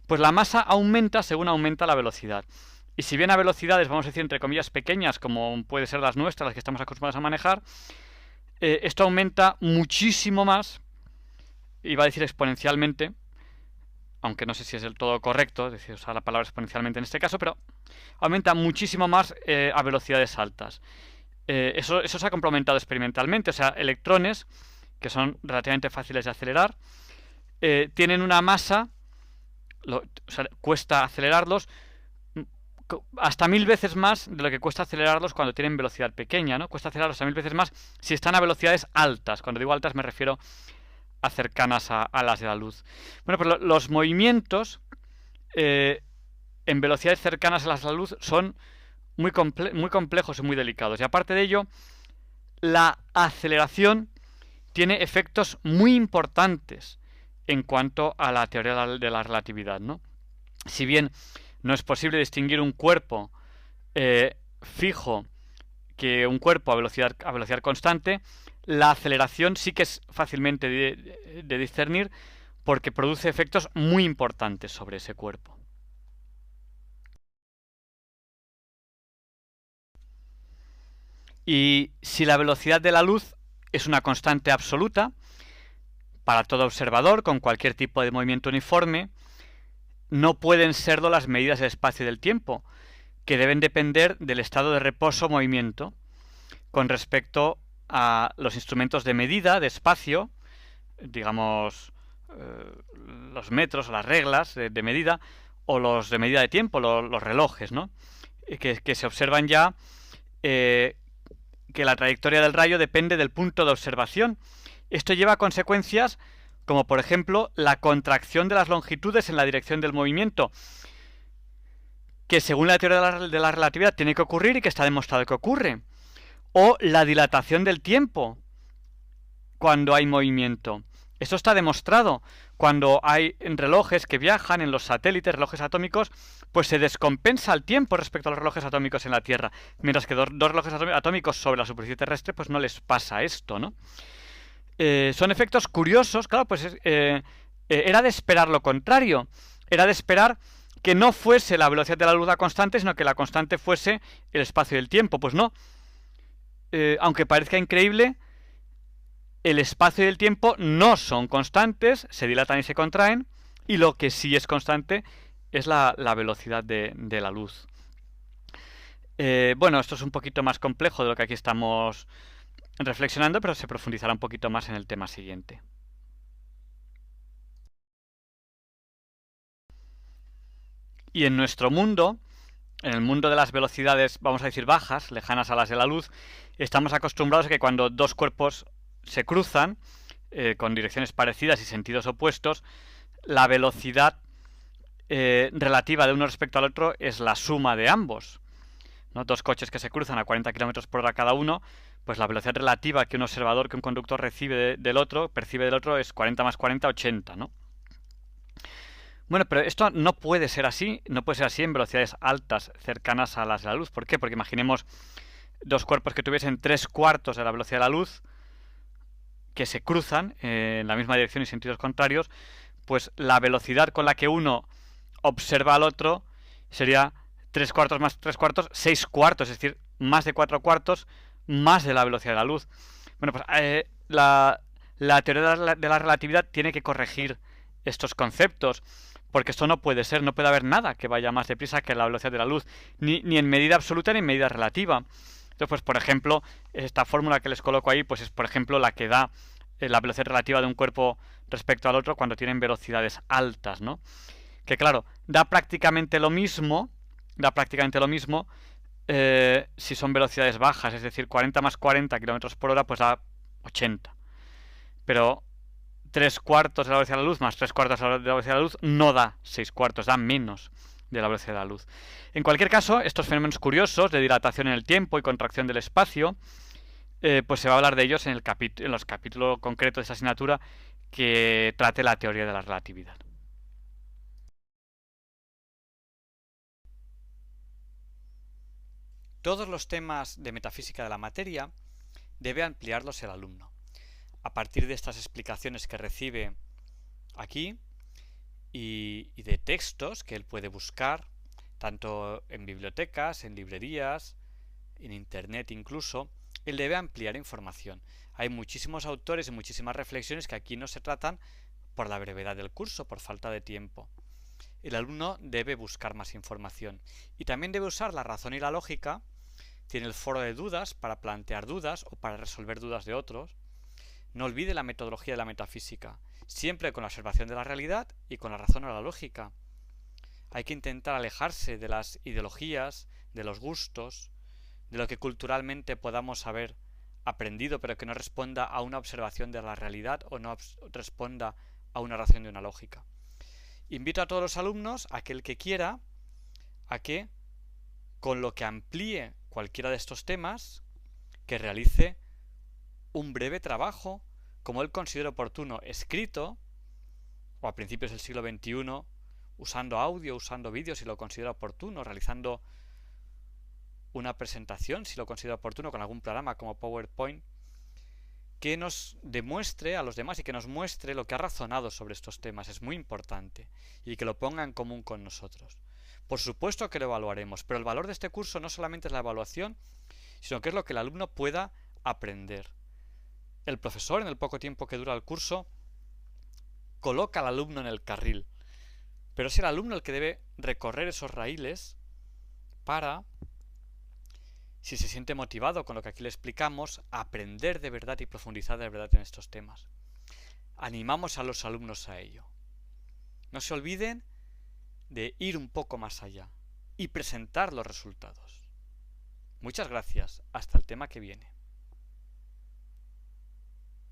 pues la masa aumenta según aumenta la velocidad. Y si bien a velocidades, vamos a decir, entre comillas, pequeñas, como puede ser las nuestras, las que estamos acostumbrados a manejar, esto aumenta muchísimo más, iba a decir exponencialmente, aunque no sé si es del todo correcto, es decir, usar la palabra exponencialmente en este caso, pero aumenta muchísimo más a velocidades altas. Eso se ha complementado experimentalmente, o sea, electrones, que son relativamente fáciles de acelerar, tienen una masa, o sea, cuesta acelerarlos hasta 1000 veces más de lo que cuesta acelerarlos cuando tienen velocidad pequeña, ¿no? Cuesta acelerarlos a 1000 veces más si están a velocidades altas. Cuando digo altas me refiero a cercanas a las de la luz. Bueno, pues los movimientos en velocidades cercanas a las de la luz son muy complejos y muy delicados. Y aparte de ello, la aceleración tiene efectos muy importantes en cuanto a la teoría de la relatividad, ¿no? Si bien no es posible distinguir un cuerpo fijo que un cuerpo a velocidad constante, la aceleración sí que es fácilmente de discernir porque produce efectos muy importantes sobre ese cuerpo. Y si la velocidad de la luz es una constante absoluta para todo observador con cualquier tipo de movimiento uniforme, no pueden serlo las medidas del espacio y del tiempo, que deben depender del estado de reposo o movimiento con respecto a los instrumentos de medida de espacio, digamos los metros o las reglas de medida, o los de medida de tiempo, los relojes, ¿no? Que se observan ya que la trayectoria del rayo depende del punto de observación. Esto lleva a consecuencias como por ejemplo la contracción de las longitudes en la dirección del movimiento, que según la teoría de la relatividad tiene que ocurrir y que está demostrado que ocurre. O la dilatación del tiempo cuando hay movimiento. Esto está demostrado. Cuando hay relojes que viajan en los satélites, relojes atómicos, pues se descompensa el tiempo respecto a los relojes atómicos en la Tierra. Mientras que dos relojes atómicos sobre la superficie terrestre, pues no les pasa esto, ¿no? Son efectos curiosos, claro, pues era de esperar lo contrario. Era de esperar que no fuese la velocidad de la luz la constante, sino que la constante fuese el espacio y el tiempo. Pues no. Aunque parezca increíble, el espacio y el tiempo no son constantes, se dilatan y se contraen, y lo que sí es constante es la velocidad de la luz. Bueno, esto es un poquito más complejo de lo que aquí estamos reflexionando, pero se profundizará un poquito más en el tema siguiente. Y en nuestro mundo, en el mundo de las velocidades, vamos a decir bajas, lejanas a las de la luz, estamos acostumbrados a que cuando dos cuerpos se cruzan con direcciones parecidas y sentidos opuestos, la velocidad relativa de uno respecto al otro es la suma de ambos, ¿no? Dos coches que se cruzan a 40 km por hora cada uno, pues la velocidad relativa que un observador, que un conductor percibe del otro es 40 más 40, 80, ¿no? Bueno, pero esto no puede ser así, no puede ser así en velocidades altas, cercanas a las de la luz. ¿Por qué? Porque imaginemos dos cuerpos que tuviesen 3/4 de la velocidad de la luz, que se cruzan en la misma dirección y sentidos contrarios, pues la velocidad con la que uno observa al otro sería 3/4 más 3/4, 6/4, es decir, más de 4/4, más de la velocidad de la luz. Bueno, pues la teoría de la relatividad tiene que corregir estos conceptos, porque esto no puede ser, no puede haber nada que vaya más deprisa que la velocidad de la luz, ni en medida absoluta ni en medida relativa. Entonces, pues por ejemplo, esta fórmula que les coloco ahí, pues es por ejemplo la que da la velocidad relativa de un cuerpo respecto al otro cuando tienen velocidades altas, ¿no? Que claro, da prácticamente lo mismo si son velocidades bajas, es decir, 40 más 40 km por hora, pues da 80. Pero 3/4 de la velocidad de la luz más 3/4 de la velocidad de la luz no da 6/4, da menos de la velocidad de la luz. En cualquier caso, estos fenómenos curiosos de dilatación en el tiempo y contracción del espacio, pues se va a hablar de ellos en los capítulos concretos de esa asignatura que trate la teoría de la relatividad. Todos los temas de metafísica de la materia debe ampliarlos el alumno. A partir de estas explicaciones que recibe aquí y de textos que él puede buscar, tanto en bibliotecas, en librerías, en internet incluso, él debe ampliar información. Hay muchísimos autores y muchísimas reflexiones que aquí no se tratan por la brevedad del curso, por falta de tiempo. El alumno debe buscar más información y también debe usar la razón y la lógica. Tiene el foro de dudas para plantear dudas o para resolver dudas de otros. No olvide la metodología de la metafísica, siempre con la observación de la realidad y con la razón o la lógica. Hay que intentar alejarse de las ideologías, de los gustos, de lo que culturalmente podamos haber aprendido, pero que no responda a una observación de la realidad o no responda a una razón de una lógica. Invito a todos los alumnos, aquel que quiera, a que con lo que amplíe cualquiera de estos temas, que realice un breve trabajo, como él considere oportuno, escrito, o a principios del siglo XXI, usando audio, usando vídeo si lo considera oportuno, realizando una presentación si lo considera oportuno con algún programa como PowerPoint, que nos demuestre a los demás y que nos muestre lo que ha razonado sobre estos temas. Es muy importante, y que lo ponga en común con nosotros. Por supuesto que lo evaluaremos, pero el valor de este curso no solamente es la evaluación, sino que es lo que el alumno pueda aprender. El profesor, en el poco tiempo que dura el curso, coloca al alumno en el carril, pero es el alumno el que debe recorrer esos raíles para, si se siente motivado con lo que aquí le explicamos, aprender de verdad y profundizar de verdad en estos temas. Animamos a los alumnos a ello. No se olviden de ir un poco más allá y presentar los resultados. Muchas gracias. Hasta el tema que viene.